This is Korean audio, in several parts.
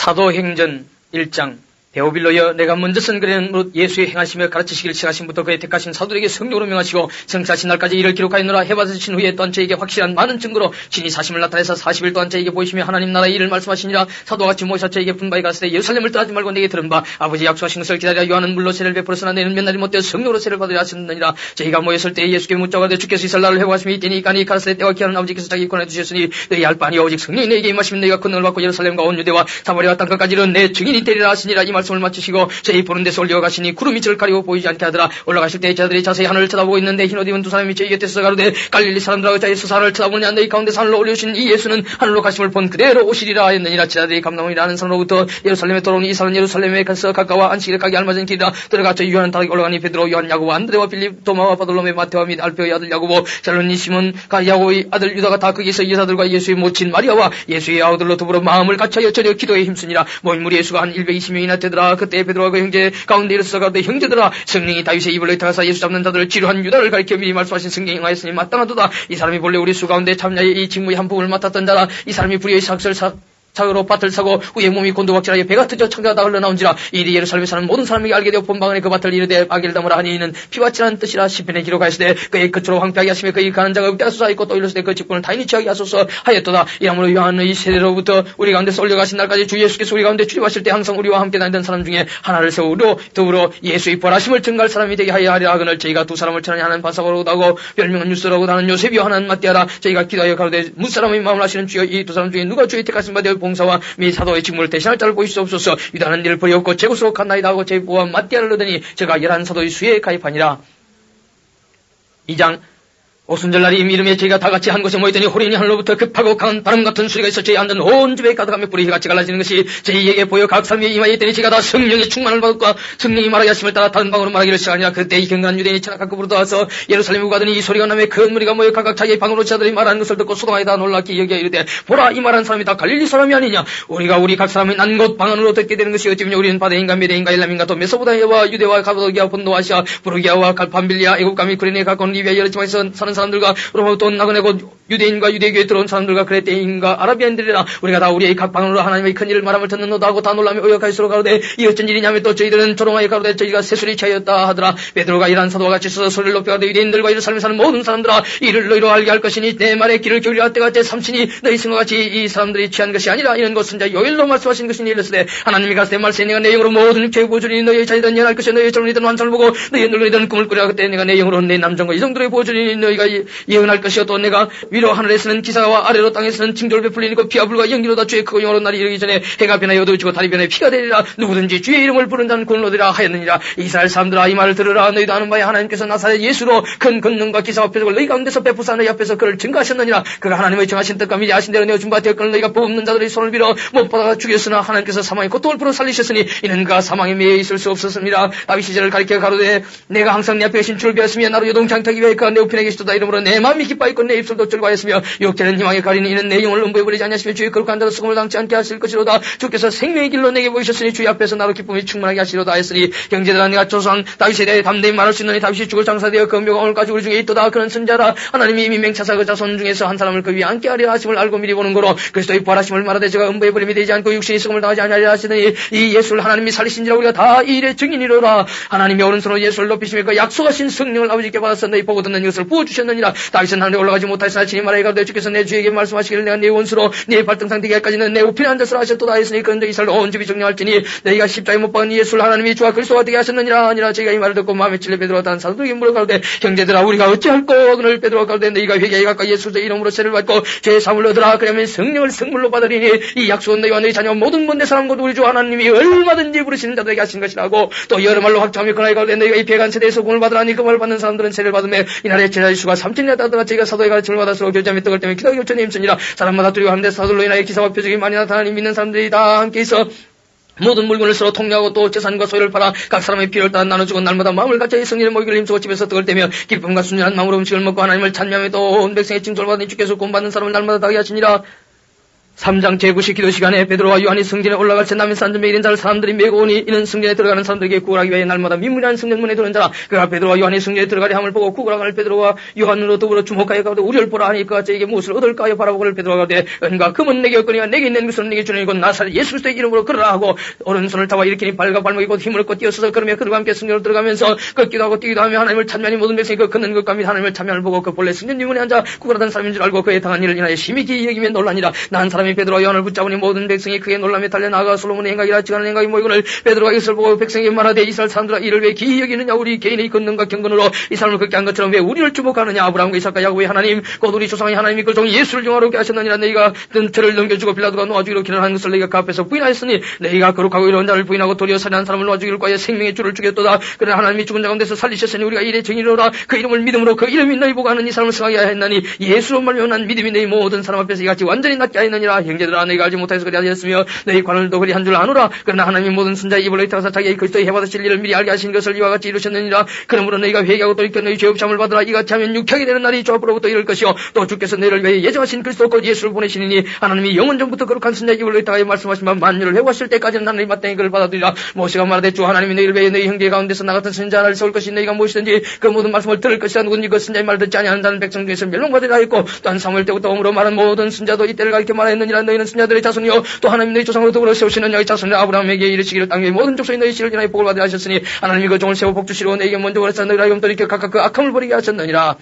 사도행전 1장 데오빌로여 내가 먼저 쓴 글에는 예수의 행하시며 가르치시기를 시작하신부터 그의 택하신 사도들에게 성령으로 명하시고 성취하신 날까지 이를 기록하였노라. 해받으신 후에 또한 저에게 확실한 많은 증거로 신이 사심을 나타내서 40일 동안 저에게 보이시며 하나님 나라의 일을 말씀하시니라. 사도같이 모셔 저에게 분바에 갔을 때 예루살렘을 떠나지 말고 내게 들은 바 아버지 약속하신 것을 기다려 요한은 물로 세를 베풀었으나 내는 몇 날이 못되어 성령으로 세를 받으려 하셨느니라. 저희가 모였을 때 예수께 묻자가 되 주께서 이스라엘 나라를 회복하심이 있더니 이까니 가라사대 때와 기하는 아버지께서 자기 권해 주셨으니 너희 알 바 아니오 오직 성령이 너희에게 임하시면 너희가 권능을 받고 예루살렘과 온 유대와 사마리아와 땅끝까지 이른 내 증인이 되리라 하시니라. 이 말씀을 마치시고 저희 보는 데서 올려가시니 구름이 저를 가리고 보이지 않게 하더라. 올라가실 때 제자들이 자세히 하늘을 쳐다보고 있는데 흰옷 입은 두 사람이 저희 곁에서 가로되 갈릴리 사람들하고 자기서 하늘을 쳐다보냐. 너희 가운데 하늘로 올려주신 이 예수는 하늘로 가심을 본 그대로 오시리라 했느니라. 제자들이 감람원이라는 사람으로부터 예루살렘에 돌아오니 이 사람은 예루살렘에 가서 가까워 안식일에 가기 알맞은 길이라. 들어가 저희 요한 다락에 올라가니 베드로 요한 야고보 안드레와 빌립 도마와 바돌로메 마테와 및 알페오의 아들 야고보 잘로니 시몬 야고보의 아들 유다가 다 거기서 여자들과 예수의 모친 마리아와 예수의 아우들로 더불어 마음을 같이하여 저녁 기도에 힘쓰니라. 모인 무리 예수가 한 120명이나 되더라. 그때 베드로와 그 형제 가운데 일어서서 가로되 형제들아 성령이 다윗의 입을 의탁하사 예수 잡는 자들을 지루한 유다를 가리켜 미리 말씀하신 성경에 응하였으니 마땅하도다. 이 사람이 본래 우리 수 가운데 참야의 이 직무의 한 부분을 맡았던 자라. 이 사람이 불의의 삭슬 차로 밭을 사고 후에 몸이 곤두박질하여 배가 터져 창자가 흘러나온지라. 이리 예루살렘에 사는 모든 사람에게 알게 되어 본방안에 그 밭을 이르되 아기를 담으라 하니 이는 피와 칠하는 뜻이라. 시편에 기록하시되 그의 끝으로 황폐하게 하시며 그의 가는 자가 없게 하소서 하였고 또 이르시되 그 직분을 타인이 취하게 하소서 하였도다. 이러므로 요한의 세례로부터 우리 가운데서 올려가신 날까지 주 예수께서 우리 가운데 출입하실 때 항상 우리와 함께 다니던 사람 중에 하나를 세우려 더불어 예수의 벌하심을 증가할 사람이 되게 하여 하리라. 그날 저희가 두 사람을 천하니 하나는 바사바라고도 하고 별명은 유스라고 하는 요셉이요 하나는 matthe아라. 저희가 기도하여 가로되 무사람의 마음을 하시는 주여 이 두 사람 중에 누가 주의 택하신 바 되어 봉사와 미 사도의 직무를 대신할 자를 보이시옵소서. 유다는 이를 버리었고 제곳으로 갔나이다 하고 제보와 matthe아를 얻으니 제가 11사도의 수에 가입하니라. 2장 오순절날이 이름에 저희가 다 같이 한 곳에 모였더니 호련히 하늘로부터 급하고 강한 바람 같은 소리가 있어 저희 앉은 온 집에 가득하며 불이 같이 갈라지는 것이 저희에게 보여 각 사람이 임하여 있더니 제가 다 성령의 충만을 받았고 성령이 말하게 하심을 따라 다른 방으로 말하기를 시작하니라. 그때 이 경건한 유대인이 천하각급으로 나와서 예루살렘에 가더니 이 소리가 나며 큰 무리가 모여 각각 자기의 방으로 자들이 말하는 것을 듣고 소동하여 놀랍게 여기야 이르되 보라 이 말한 사람이 다 갈릴리 사람이 아니냐. 우리 각 사람이 난 곳 방언으로 듣게 되는 것이 어찌며 우리는 바다인가 메대인가 엘람인가 또 메소포타미아와 유대와 가바도기아 본도 아시아 부르기아와 갈팜빌리아 애국과 및 구레네 가까운 리비아 여러 지방에서 사는 사람들과 로마 또 나그네 곧 유대인과 유대교에 들어온 사람들과 그레테인과 아라비안들이라. 우리가 다 우리의 각 방언으로 하나님의 큰 일을 말함을 듣는노다 하고 다 놀라며 의역할수록 가로되 이 어쩐 일이냐며 또 저희들은 조롱하여 가로되 저희가 새소리 차였다 하더라. 베드로가 이러한 사도와 같이 서서 소리를 높여 가로되 유대인들과 예루살렘에 사는 모든 사람들아 이를 너희로 알게 할 것이니 내 말에 귀를 기울여 할 때가 제3신이 너희 승과 같이 이 사람들이 취한 것이 아니라 이는 곧 선자 요엘로 말씀하신 것이니 이르시되 하나님이 가시되 말세 내가 내 영으로 모든 육체의 보여주니 너희의 자녀든 연할 것이요 너희의 젊은이든 환상을 보고 너희의 늙은이든 꿈을 꾸려 그때 내가 내 영으로 내 남정과 이성들의 보여주니 너희가 예언할 것이요 또 내가 위로 하늘에서는 기사와 아래로 땅에서는 징조를 베풀리니고 피와 불과 연기로다 주의 크고 영원한 날이 이르기 전에 해가 변하여 어두워지고 달이 변하여 피가 되리라. 누구든지 주의 이름을 부른 자는 구원을 얻으리라 하였느니라. 이스라엘 사람들아 이 말을 들으라. 너희도 아는 바에 하나님께서 나사렛 예수로 큰 권능과 기사와 표적을 너희 가운데서 베푸사 너희 앞에서 그를 증거하셨느니라. 그가 하나님의 정하신 뜻과 미리 아신 대로 내어준 바 되었거늘 너희가 뽑는 자들의 손을 빌어 못 받아 죽였으나 하나님께서 사망의 고통을 풀어 살리셨으니 이는 그가 사망에 매여 있을 수 없었습니다. 다윗 시절을 가리켜 가로되 내가 항상 내 앞에 계신 주를 배웠으며 나로 요동치 않게 위하여 그가 내 우편에 계시도다. 이러므로 내 마음이 기뻐했고 내 입술도 즐거워했으며 육체는 희망에 가리니 이는 내 영을 음부해버리지 않으시며 주의 거룩한 자로 수금을 당치 않게 하실 것이로다. 주께서 생명의 길로 내게 보이셨으니 주의 앞에서 나로 기쁨이 충만하게 하시로다 했으니 형제들아 내가 조상 다윗에 대해 담대히 말할 수 있느니 다윗이 죽을 장사되어 그 묘가 오늘까지 우리 중에 있도다. 그는 선자라. 하나님이 이미 맹차사 그 자손 중에서 한 사람을 그 위에 앉게 하려 하심을 알고 미리 보는 거로 그리스도의 부활하심을 말하되 제가 음부해버림이 되지 않고 육신이 수금을 당하지 아니하리라 하시더니 이 예수를 하나님이 살리신지라 우리가 다 이 일의 증인이로라. 하나님이 오른손으로 예수를 높이시며 그 약속하신 성령을 아버지께 받아서 너희 보고 듣는 이것을 부어주셨느니라. 다윗은 하늘에 올라가지 못하였으나 친히 말하여 가로되 주께서 내 주에게 말씀하시기를 내가 네 원수로 네 발등상 되게 할까지는 내 우편에 앉아서 하셨도다 했으니 그런데 이스라엘 온 집이 정령할지니 너희가 십자가에 못 박은 예수를 하나님이 주와 그리스도가 되게 하셨느니라. 아니라 저희가 이 말을 듣고 마음에 찔려 베드로가 다른 사도들에게 물어 가로되 형제들아 우리가 어찌할꼬. 그를 베드로가 가로되 너희가 회개하여 가까이 예수의 이름으로 세를 받고 죄의 사함을 얻으라. 그러면 성령을 성물로 받으리니 이 약속은 너희와 너희 자녀 모든 번대 사람 곧 우리 주 하나님이 얼마든지 부르시는 자들에게 하신 것이라고. 또 여러 말로 확정하며 그나이 가로되 너희가 이 배간 세대에서 구원을 받으라니 그 말을 받는 사람들은 세를 받으며 이날의 제자의 수가 3천이나 따르다가 저희가 사도의 가르침을 받았으로 결자며 떡을 때문에 기도하기 전에 힘쓰니라. 사람마다 두려워 하는데 사도로 인하여 기사와 표적이 많이 나타나니 믿는 사람들이 다 함께 있어 모든 물건을 서로 통려하고 또 재산과 소유를 팔아 각 사람의 필요를 따라 나눠주고 날마다 마음을 같이 성령의 모이기를 힘쓰고 집에서 떡을 떼며 기쁨과 순전한 마음으로 음식을 먹고 하나님을 찬미하며 또 온 백성의 징조를 받으니 주께서 구원받는 사람을 날마다 다하게 하시니라. 3장 제9시 기도 시간에 베드로와 요한이 성전에 올라갈 때 남의 산점에 이른 자를 사람들이 메고 오니 이는 성전에 들어가는 사람들에게 구걸하기 위해 날마다 민문이라는 성전문에 들어온 자라. 그가 베드로와 요한이 성전에 들어가려 함을 보고 구걸하는 베드로와 요한으로 더불어 주목하여 가되 우리를 보라 하니 그가 저에게 무엇을 얻을까요 바라보고를 베드로가 가되 은과 금은 내게 없거니와 내게 있는 것은 내게 주는 이곳 나사렛 예수 그리스도의 이름으로 걸으라 하고 오른손을 잡아 일으키니 발과 발목이 곧 힘을 얻고 뛰어서서 걸으며 그들과 함께 성전으로 들어가면서 걷기도 하고 뛰기도 하며 하나님을 찬미하니 모든 백성이 그 걷는 것과 및 하나님을 찬미함을 보고 그 본래 성전 유문에 앉아 구걸하던 사람인 줄 알고 그에 당한 일을 인하여 심히 기이 여기며 놀라니라. 난 사람이 베드로와 요한을 붙잡으니 모든 백성이 크게 놀라며 달려나가 솔로몬의 행각이라 지가는 행각이 모이거늘 베드로가 이것을 보고 백성에게 말하되 이스라엘 사람들아 이를 왜 기이 여기느냐 우리 개인의 권능과 경건으로 이 사람을 그렇게 한 것처럼 왜 우리를 주목하느냐. 아브라함과 이삭과 야곱의 하나님 곧 우리 조상의 하나님이 그 종 예수를 영화롭게 하셨느니라. 너희가 뜬틀을 넘겨주고 빌라도가 놓아주기로 기록한 것을 너희가 그 앞에서 부인하였으니 너희가 거룩하고 이런 자를 부인하고 도리어 살인한 사람을 놓아주기를 과해 생명의 주를 죽였도다. 그러나 하나님이 죽은 자 가운데서 살리셨으니 우리가 이래 정의로라. 그 이름을 믿음으로 그 이름이 너희 보고 하는 이 사람을 승하게 하였나니 예수로 말미암아 난 믿음이 너희 모든 사람 앞에서 이같이 완전히 낫게 하였느니라. 형제들아 너희가 알지 못해서 그리 하였으며 너희 관을도 그리 한 줄 아노라. 그러나 하나님이 모든 선자의 입을 너희 타서 자기의 그리스도의 해받아 진리를 미리 알게 하신 것을 이와 같이 이루셨느니라. 그러므로 너희가 회개하고 돌이켜 너희 죄 없음을 받으라. 이같이 하면 육하게 되는 날이 주 앞으로부터 이를 것이요 또 주께서 너희를 위해 예정하신 그리스도 곧 예수를 보내시니 하나님이 영원 전부터 거룩한 선자의 입을 너희 타하여 말씀하신 바 만유를 해오실 때까지는 하나님 마땅히 그를 받아들이라. 모세가 말하되 주 하나님이 너희를 위해 너희 형제 가운데서 나 같은 선자 하나를 세울 것이 너희가 무엇이든지 그 모든 말씀을 들을 것이라. 누구든지 그 선자의 말을 듣지 아니하는 자는 백성 중에서 멸망받으리라 했고 또한 사무엘 때부터 om으로 말한 모든 선자도 이때를 가리켜 말하였느니라. 너희는 선자들의 자손이요 또 하나님 너희 조상으로 더불어 세우시는 너희 자손을 아브라함에게 이르시기를 땅 위의 모든 족속이 너희 씨를 인하여 복을 받으라 하셨으니 하나님이 그 종을 세워 복주시러 너희에게 먼저 원하사 너희라 영돌이켜 각각 그 악함을 버리게 하셨느니라.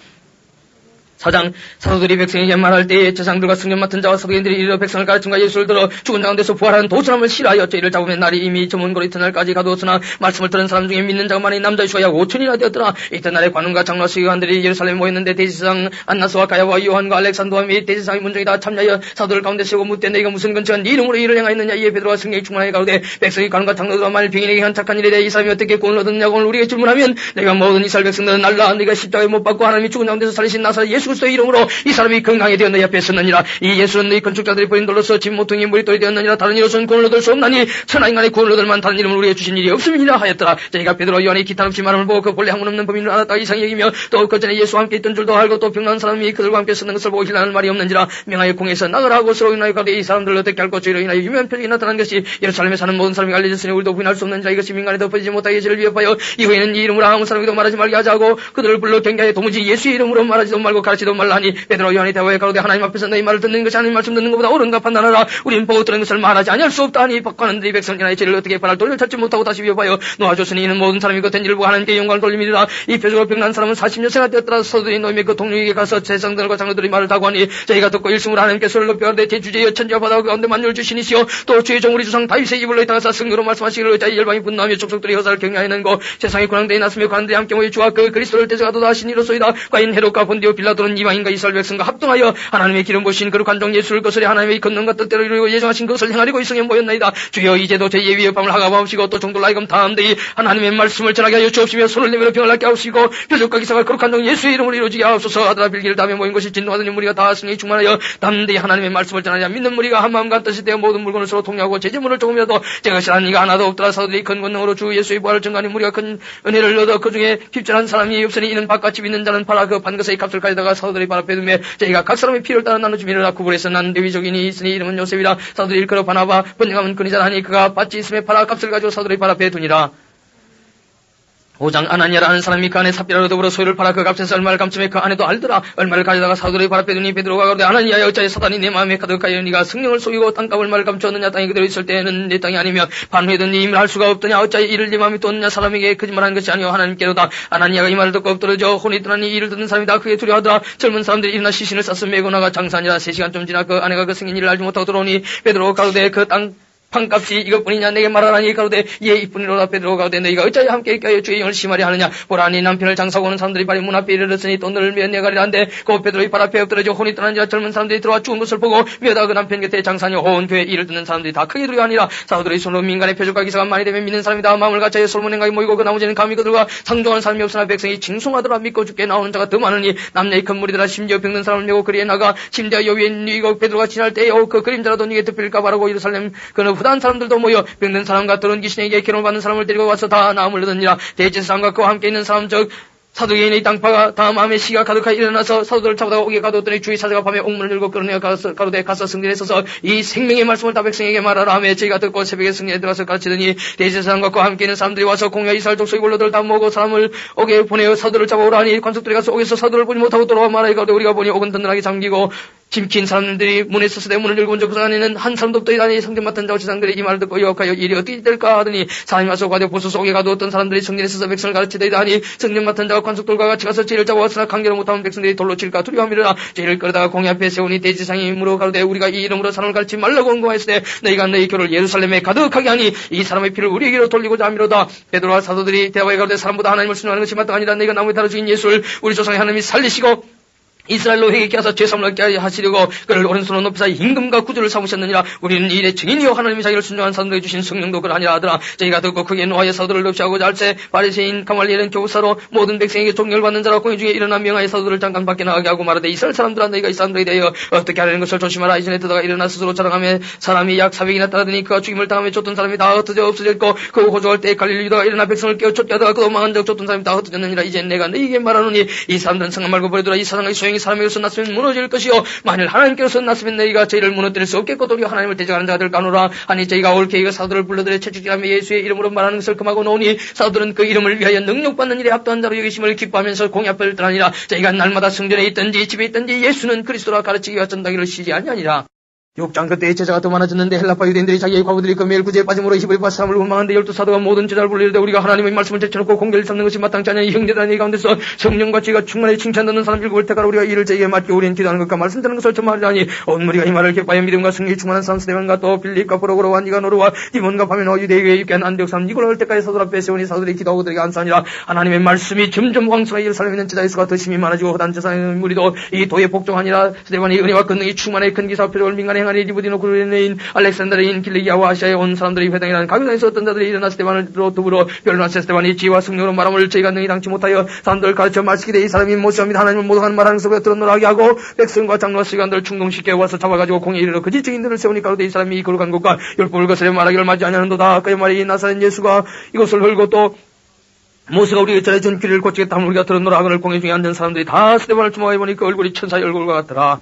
4장 사도들이 백성에게 말할 때에 제사장들과 승전 맡은 자와 사도인들이 이르러 백성을 가르침과 예수를 들어 죽은 자 가운데서 부활하는 도처럼을 싫어하여 저희를 잡으면 날이 이미 저먼 이튿날까지 가두었으나 말씀을 들은 사람 중에 믿는 자가 많이 남자 수가 약 5천이나 되었더라. 이튿날에 관원과 장로와 서기관들이 예루살렘에 모였는데 대제사장 안나스와 가야와 요한과 알렉산더와 및 대제사장의 문정이 다 참여하여 사도들 가운데 세우고 묻되 너희가 무슨 근처한 네 이름으로 일을 행하였느냐. 이에 베드로가 성령이 충만하여 가로되 백성이 관원과 장로들과 만일 병인에게 한 착한 일에 대해 이 사람이 어떻게 구원을 얻었느냐고 우리에게 질문하면 내가 모든 이스라엘 백성들은 날라 너희가 십자가에 못 박고 하나님이 죽은 자 가운데서 살리신 나사렛 예수 그리스도의 이름으로 이 사람이 건강에 되어 너희 앞에 섰느니라. 이 예수는 너희 건축자들이 버린 돌로서 집 모퉁이 머릿돌이 되었느니라. 다른 이로서는 구원을 얻을 수 없나니 천하 인간의 구원을 얻을만 다른 이름을 우리에게 주신 일이 없음이니라 하였더라. 저희가 베드로와 요한의 기탄 없이 말함을 보고 그 본래 학문 없는 범인을 알았다 이상히 여기며 또 그 전에 예수와 함께 있던 줄도 알고 또 병난 사람이 그들과 함께 서는 것을 보고 힐나는 말이 없는지라. 명하여 공에서 나가라 하고 서로 인하여 가되 이 사람들을 어떻게 할고 저희로 인하여 유명한 표적이 나타난 것이 예루살렘에 사는 모든 사람이 알려졌으니 우리도 부인할 수 없는지라. 이것이 민간에 덮어지지 못하게 예수를 위협하여 이후에는 이 이름으로 아무 사람에게도 말하지 말게 하자고 그들을 불러 경계하여 도무지 예수의 이름으로 말하지도 말고 가르치도 말라 하니 베드로와 요한이 대화에 가로되 하나님 앞에서 너희 말을 듣는 것이 하나님 말씀 듣는 것보다 옳은가 판단하라. 우리는 보고 들은 것을 말하지 아니할 수 없다 하니 박관원들이 백성이나 죄를 어떻게 바랄 도리를 찾지 못하고 다시 위협하여 놓아줬으니 이는 모든 사람이 그 된 일을 보고 하나님께 영광을 돌림이라. 이 표적으로 병난 사람은 40년째나 되었더라. 서도들이 노임의 그 동료에게 가서 제사장들과 장로들이 말을 하고 하니 저희가 듣고 일심으로 하나님께 소리를 높여 가로되 대주제여 천지와 바다와 그 가운데 만유를 주시니시여 또 주의 종 우리 조상 다윗의 입을 너희 땅에서 승거로 말씀하시기를 의자의 열방이 분노하며 족속들이 허사를 경외하였는고 세상의 군왕대에 났으며 관들이 함께 모여 주와 그 그리스도를 대적하도다 하신 이로소이다. 과인 헤롯과 본디오 빌라도는 이방인과 이스라엘 백성과 합동하여 하나님의 기름 부으신 거룩한 종 예수를 거스려 하나님의 권능과 뜻대로 이루고 예정하신 것을 행하려고 이성에 모였나이다. 주여 이제도 제 예위의 밤을 하가마옵시고 또 종들 나이금 다음대이 하나님의 말씀을 전하게 하여 주옵시며 손을 내밀어 병을 낫게 하옵시고 표적과 기사가 거룩한 종 예수의 이름으로 이루어지게 하옵소서. 아들아 빌기를 다음에 모인 것이 진노하더니 무리가 다 승리에 충만하여 담대히 하나님의 말씀을 전하냐. 믿는 무리가 한 마음과 뜻이 되어 모든 물건을 서로 통용하고 제재물을 조금이라도 제것이라는 이가 하나도 없더라. 사도들이 큰 권능으로 주 예수의 부활을 증거하니 무리가 큰 은혜를 얻어 그 중에 깊절한 사람이 없으니 이는 바깥집 있는 자는 팔아 그 판것의 값을 가져다가 사도들이 바로 빼두며 저희가 각 사람의 피를 따라 나눠주미라. 구불에서 난 레위족인이 있으니 이름은 요셉이라. 사도들이 일컬어 바나바 번영하면 근이자 하니 그가 밭이 있음에 팔아 값을 가지고 사도들이 바로 빼두니라. 5장 아나니아라는 사람이 그 안에 삽비라로 더불어 소유를 팔아 그 값에서 얼마를 감점해 그 안에도 알더라. 얼마를 가져다가 사도들이 바로 빼두니 베드로가 가로되 아나니아여 어찌하여 사단이 내 마음에 가득하여 네가 성령을 속이고 땅값 얼마를 감추었느냐. 땅이 그대로 있을 때에는 내 땅이 아니며 반회든 네 힘을 할 수가 없더냐. 어찌하여 이를 네 마음이 또느냐. 사람에게 거짓말하는 것이 아니오 하나님께로다. 아나니아가 이 말을 듣고 엎드러져 혼이 떠나니 이를 듣는 사람이 다 크게 두려워하더라. 젊은 사람들이 일어나 시신을 쌌으며 메고 나가 장사하니라. 3시간쯤 지나 그 아내가 그 생긴 일을 알지 못하고 들어오니 베드로가 가로되 그 땅 판값이 이것뿐이냐. 내게 말하라니. 가로되 예 이뿐이로다. 베드로가 가로되 너희가 어찌하여 함께 있게 주의 영을 심하려 하느냐. 보라니 남편을 장사하고 오는 사람들이 발이 문 앞에 이르렀으니 또 너를 미어 내가리라 한데 그 베드로의 발 앞에 엎드러져 혼이 떠나니라. 젊은 사람들이 들어와 죽은 것을 보고 미어다 그 남편 곁에 장사하니 온 교회 이를 듣는 사람들이 다 크게 두려워하니라. 사도들의 손으로 민간의 표적과 기사가 많이 되면 믿는 사람이 다 마음을 같이 하여 솔몬 행각이 모이고 그 나머지는 감히 그들과 상종하는 사람이 없으나 백성이 징송하더라. 믿고 죽게 나오는 자가 더 많으니 남녀의 큰 무리들아 심지어 병든 사람을 메고 거리에 나가 심지어 여위에 누이고 베드로가 지날 때에 그 그림자라도 네게 덮일까 바라고 예루살렘 그는 후단 사람들도 모여 병든 사람과 더러운 귀신에게 기름을 받는 사람을 데리고 와서 다 나음을 얻으니라. 대제사장과 그와 함께 있는 사람 즉 사도계인의 땅파가 다음 암의 시가 가득하게 일어나서 사도들을 잡아다가 옥에 가두었더니 주의 사자가 밤에 옥문을 열고 끌어내어 가로되 가서 성전에 서서 이 생명의 말씀을 다 백성에게 말하라 하며 저희가 듣고 새벽에 성전에 들어가서 가르치더니 대제사장과 그와 함께 있는 사람들이 와서 공야 이스라엘 족속의 원로들을 다 모으고 사람을 옥에 보내어 사도를 잡아오라 하니 관속들이 가서 옥에서 사도를 보지 못하고 돌아와 말하여 가로되 우리가 보니 옥은 든든하게 잠기고 짐킨 사람들이 문에 서서대 문을 열고 온적 그 안에는 한 사람도 없더니 다니 성전 맡은 자와 지상들이 이 말을 듣고 여호와여 일이 어떻게 될까 하더니 사람이 와서 가되 보소 속에 가두었던 사람들이 성전에 서서 백성을 가르치되 하니 성전 맡은 자와 관속들과 같이 가서 죄를 잡아왔으나 강제로 못하면 백성들이 돌로 칠까 두려워하미르라. 죄를 끌어다가 공의 앞에 세우니 대제사장이 물어 가로되 우리가 이 이름으로 사람을 가르치지 말라고 언고하였으되 너희가 너희 교를 예루살렘에 가득하게 하니 이 사람의 피를 우리에게로 돌리고자 하미로다. 베드로와 사도들이 대화에 가로되 사람보다 하나님을 순종하는 것이 마땅하니라. 너희가 나무에 달아 죽인 예수를 우리 조상의 하나님이 살리시고 이스라엘로 회개케 하사 죄 사함을 얻게 하시려고 그를 오른손으로 높이사 임금과 구주를 삼으셨느니라. 우리는 이 일의 증인이요 하나님이 자기를 순종한 사람들에게 주신 성령도 그러하니라 하더라. 저희가 듣고 크게 노하여 사도를 납치하고자 할새 바리새인 가말리엘은 교사로 모든 백성에게 존경받는 자라. 공회 중에 일어나 명하여 사도를 잠깐 밖에 나가게 하고 말하되 이스라엘 사람들아 너희가 이 사람들에 대하여 어떻게 하려는 것을 조심하라. 이전에 듣다가 일어나 스스로 자랑하며 사람이 약 400이나 따르더니 그가 죽임을 당하며 쫓던 사람이 다 흩어져 없어졌고 그 호조할 때 갈릴리 유다가 일어나 백성을 깨어 쫓게 하다가 그도 망한 적 쫓던 사람이 다 흩어졌느니라. 이제 내가 너희에게 말하노니 이 사람들은 성만 말고 버리더라. 이 사랑의 소용이 사람에게서 났으면 무너질 것이요 만일 하나님께서 났으면 너희가 저희를 무너뜨릴 수 없겠고 도리어 하나님을 대적하는 자들 까노라 하니 저희가 옳게 이거 사도를 불러들여 채찍질하며 예수의 이름으로 말하는 것을 금하고 노니 사도들은 그 이름을 위하여 능력받는 일에 합도한 자로 여기심을 기뻐하면서 공의 앞을 떠나니라. 저희가 날마다 성전에 있든지 집에 있든지 예수는 그리스도라 가르치기 위하여 전다기를 쉬지 아니하니라. 6장 그때 제자가 더 많아졌는데 헬라파 유대인들이 자기의 과부들이 그 매일 구제에 빠짐으로 히브리 파 사람을 원망하는데 12사도가 모든 제자를 불리는데 우리가 하나님의 말씀을 제쳐놓고 공개를 삼는 것이 마땅치 않냐. 이 형제들은 이 가운데서 성령과 지혜가 충만히 칭찬받는 사람 7을 택하라. 우리가 이를 저에게 맡겨 우리는 기도하는 것과 말씀 듣는 것을 전하리라니 온 무리가 이 말을 기뻐하여 믿음과 성령이 충만한 사람 스데반과 또 빌립과 프로고로와 니가노르와 디몬과 바메노와 유대인에 입게 한 안디옥 사람 니고를 할 때까지 사도를 앞에 세우니 사도들이 기도하고 그들에게 안수하니라. 하나님의 말씀이 점점 왕성하게 예루살렘에 있는 제자의 수가 더 심히 많아지고 허단 제사장의 무리도 이 도에 복종하니라. 스데반이 은혜와 권능이 충만해 큰 기사 표적을 민간에 행하니 리브디노 인 알렉산더인 길리기아와 아시아에 온 사람들이 회당이라는 가교단에서 어떤 자들이 일어나 스데반으로 더불어 변론하세 스데반이 지혜와 성령으로 말함을 저희가 능히 당치 못하여 사람들을 가르쳐 말시기되 이 사람이 모시합니다. 하나님을 모독하는 말하는 속에 들어노라 하게 하고 백성과 장로와 시간들을 충동시켜 와서 잡아가지고 공에 이르러 거짓 증인들을 세우니 가로되 이 사람이 거룩한 것과 율법을 거스려 말하기를 마지 아니하는도다. 그의 말이 나사렛 예수가 이것을 헐고 또 모세가 우리에게 전해준 길을 고치겠다 하면 우리가 들어노라 하거늘 공회 중에 앉은 사람들이 다 스데반을 주목해 보니 그 얼굴이 천사의 얼굴과 같더라.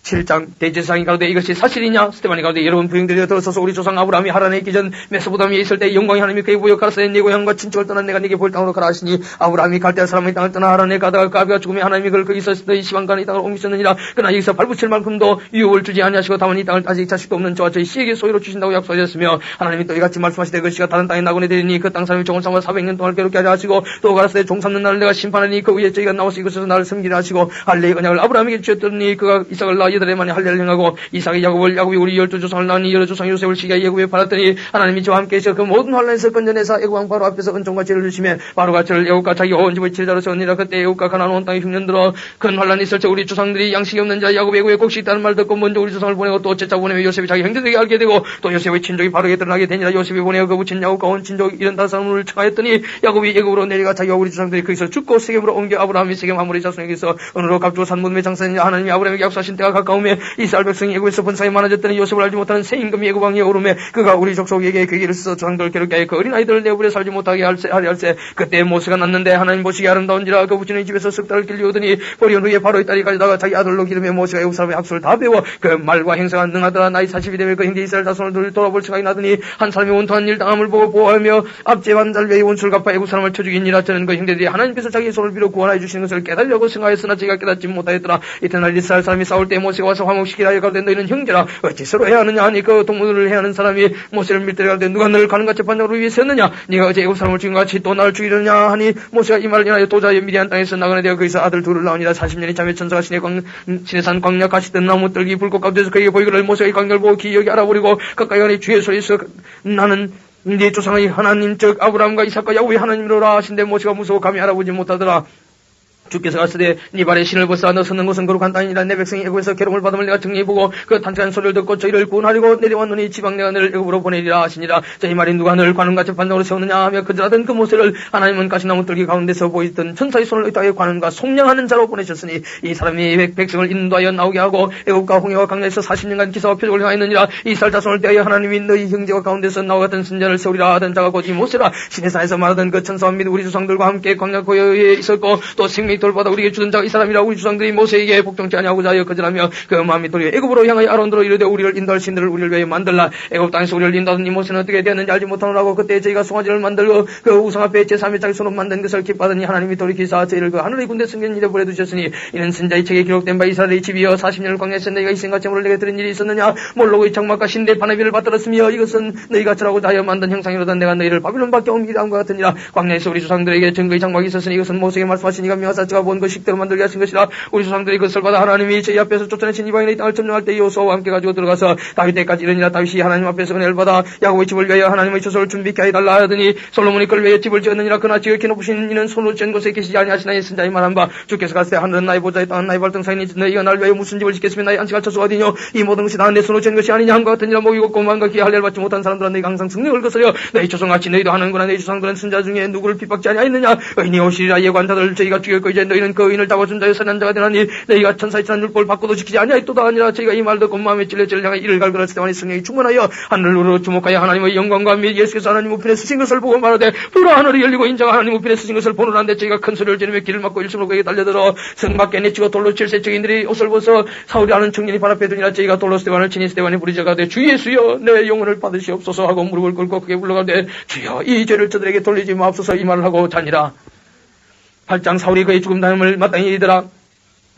7장 대제사장이 가로되 이것이 사실이냐. 스데반이 가로되 여러분 부형들이 들어서서 우리 조상 아브라함이 하란에 있기 전 메소포타미아에 있을 때 영광이 하나님이 그에게 부여 가라사대 네 고향과 친척을 떠난 내가 네게 볼 땅으로 가라 하시니 아브라함이 갈대아 사람의 땅을 떠나 하란에 가다가 그 아비가 죽으며 하나님이 그를 거기서 너희 시방간의 땅을 옮기셨느니라. 그러나 여기서 발붙일 만큼도 유업을 주지 아니하시고 다만 이 땅을 아직 자식도 없는 저와 저희 씨에게 소유로 주신다고 약속하셨으며 하나님이 또 이같이 말씀하시되 그 씨가 다른 땅에 나고내 되리니 그 땅 사람이 종을 삼아 400년 동안 괴롭게 하자 하시고 또 가라사대 종 삼는 날을 내가 심판하니 그 위에 저희가 나와서 이곳에서 나를 섬기라 하시고 할례의 언약을 아브라함에게 주셨더니 그가 이삭을 낳아 8해 만에 할례를 행하고 이삭이 야곱을 야곱이 우리 12조상을 낳으니 여러 조상 요셉을 시기하 예굽에 팔았더니 하나님이 저와 함께 계셔 그 모든 환란에서 건져내사 애굽왕 바로 앞에서 은총과 지혜를 주시며 바로가 저를 애굽과 자기 온 집의 지혜자로 세우니라. 그때 애굽과 가나안 온 땅에 흉년 들어 큰 환란이 있을 때 우리 조상들이 양식이 없는 자 야곱 애굽에 곡식 있다는 말 듣고 먼저 우리 조상을 보내고 또 제자 보내며 요셉이 자기 형제들에게 알게 되고 또 요셉의 친족이 바로에 드러나게 되니라. 요셉이 보내어 그 부친 야곱과 온 친족 75사람을 청하였더니 야곱이 애굽으로 내려가 자기와 우리 조상들이 거기서 죽고 세겜으로 옮겨 아브라함이 세겜 아모리 자손에게서 은으로 값주고 산 무덤에 장사했느냐. 하나님이 아브라함에게 약속하신 때가 가까우며 이스라엘 백성이 애굽에서 번성이 많아졌더니 요셉을 알지 못하는 새 임금이 애굽 왕위에 오르매 그가 우리 족속에게 그 길을 써서 조상들을 괴롭게 하여 그 어린아이들을 내버려 살지 못하게 할세. 그때 모세가 났는데 하나님 보시기에 아름다운지라 그 부친의 집에서 석 달을 길리오더니 버리온 후에 바로의 딸이 가져다가 자기 아들로 기르며 모세가 애굽 사람의 학술을 다 배워 그 말과 행사가 능하더라. 나이 40이 되면 그 형제 이스라엘 자손을 돌아볼 생각이 나더니 한 사람이 원통한 일 당함을 보고 보호하며 압제한 잘배의 원수를 갚아 애굽 사람을 쳐 죽이니라. 저는 그 형제들이 하나님께서 자기의 손을 빌어 구원하여 주시는 것을 깨달으려고 생각했으나 제가 깨닫지 못하였더라. 이튿날 이스라엘 사람이 싸울 때 모세가 와서 화목시키라 하여 가로되 너희는 형제라 어찌 서로 해야 하느냐 하니 그 동물을 해야 하는 사람이 모세를 밀대려 가로되 누가 너를 가는가 재판장으로 위해서 했느냐. 네가 어제 애굽 사람을 죽인 것 같이 또 나를 죽이려냐 하니 모세가 이 말을 인하여 도자의 미디안 땅에서 나그네 되어 거기서 아들 둘을 낳으니라. 40년이 참에 천사가 신의 산 광야 가시던 나무 뜰기 불꽃 가운데서 그에게 보이기를 모세가 이 광야를 보고 기억이 알아버리고 가까이 가니 주의 소리에서 나는 네 조상의 하나님 즉 아브라함과 이삭과 야곱의 하나님이로라 하신데 모세가 무서워 감히 알아보지 못하더라. 주께서 가시되 네 발에 신을 벗어 너 섰는 곳은 거룩한 땅이니라. 내 백성이 애굽에서 괴로움을 받음을 내가 정리해 보고 그 탄탄한 소리를 듣고 저희를 구원하려고 내려왔노니 지방 내가 너를 애굽으로 보내리라 하시니라. 저희 말이 누가 너를 관원같이 반장으로 세우느냐 하며 그들하던 그 모세를 하나님은 가시나무 뜰기 가운데서 보이던 천사의 손을 땅에 관원과 속량하는 자로 보내셨으니 이 사람이 백성을 인도하여 나오게 하고 애굽과 홍해와 강야에서 40년간 기사와 표적을 행하였느니라. 이스라엘 자손을 대하여 하나님이 너희 형제와 가운데서 나와 같은 선자를 세우리라 하던 자가 곧 이 모세라. 시내산에서 말하던 그 천사와 및 우리 조상들과 함께 광야 고요에 있었고 또 생명이 돌보다 우리에게 주던 자가 이 사람이라. 우리 조상들이 모세에게 복종치 아니하고자 하여 거절하며 그 마음이 도리어 애굽으로 향하여 아론들로 이르되 우리를 인도할 신들을 우리를 위하여 만들라. 애굽 땅에서 우리를 인도하던 이 모세는 어떻게 되었는지 알지 못하노라고. 그때 저희가 송아지를 만들고 그 우상 앞에 제3의 자기 손으로 만든 것을 기뻐하더니 하나님이 돌이키사 저희를 그 하늘의 군대 성전일에 보내두셨으니 이는 선자의 책에 기록된 바 이스라엘의 집이여 40년을 광야에서 너희가 이생과 제물을 내게 드린 일이 있었느냐. 몰록의 장막과 신대 바나비를 받들었으며 이것은 너희가 절하고자 하여 만든 형상이로다. 내가 너희를 바빌론 밖에 옮기다 함과 같으니라. 광야에서 우리 조상들에게 증거의 장막이 있었으니 이것은 모세에게 말씀하신 이가 명하사 저가 본 그 식대로 만들게 하신 것이라. 우리 조상들이 그것을 받아 하나님이 저희 앞에서 쫓아내신 이방인의 땅을 점령할 때 여호수아와 함께 가지고 들어가서 다윗 때까지 이르니라. 다윗이 하나님 앞에서 은혜를 받아 야곱의 집을 위하여 하나님의 처소를 준비케 하여달라 하더니 솔로몬이 그를 위하여 집을 지었느니라. 그러나 지극히 높으신 이는 손으로 지은 곳에 계시지 아니하시나니 선자의 말한 바 주께서 가시되 하늘은 나의 보좌의 땅은 나의 발등상이니 너희가 날 위하여 무슨 집을 짓겠으며 나의 안식할 처소가 어디뇨. 이 모든 것이 다 내 손으로 지은 것이 아니냐 함과 같으니라. 목이고 고만과 기에 할례를 받지 못한 사람들은 너희가 항상 승력을 거스려 너희 조상같이 너희도 하는구나. 너희 조상들은 선자 중에 누구를 핍박지 아니하였느냐. 의인이 오시리라. 예관자들 저희가 죽였고 이제 너희는 그 의인을 잡아준 자여 선한 자가 되나니 너희가 천사의 지난 율법을 바꾸도 지키지 아니하였도다 하니라. 저희가 이 말 듣고 마음에 찔려 저를 향해 이를 갈그렸을 때만이 성령이 충만하여 하늘로 주목하여 하나님의 영광과 및 예수께서 하나님 우편에 쓰신 것을 보고 말하되 보라 하늘이 열리고 인자가 하나님 우편에 쓰신 것을 보노란데 저희가 큰 소리를 지르며 길을 막고 일심으로 그에게 달려들어 성 밖에 내치고 돌로 칠세 증인들이 옷을 벗어 사울이 하는 청년이 발 앞에 두니라. 저희가 돌로 스데반을 치니 스데반이 부르짖어가되 주 예수여 내 영혼을 받으시옵소서 하고 무릎을 꿇고 크게 불러가되 주여 이 죄를 저들에게 돌리지 마옵소서 이 말을 하고 자니라. 8장 사울이 그의 죽음 다음을 마땅히 이르더라.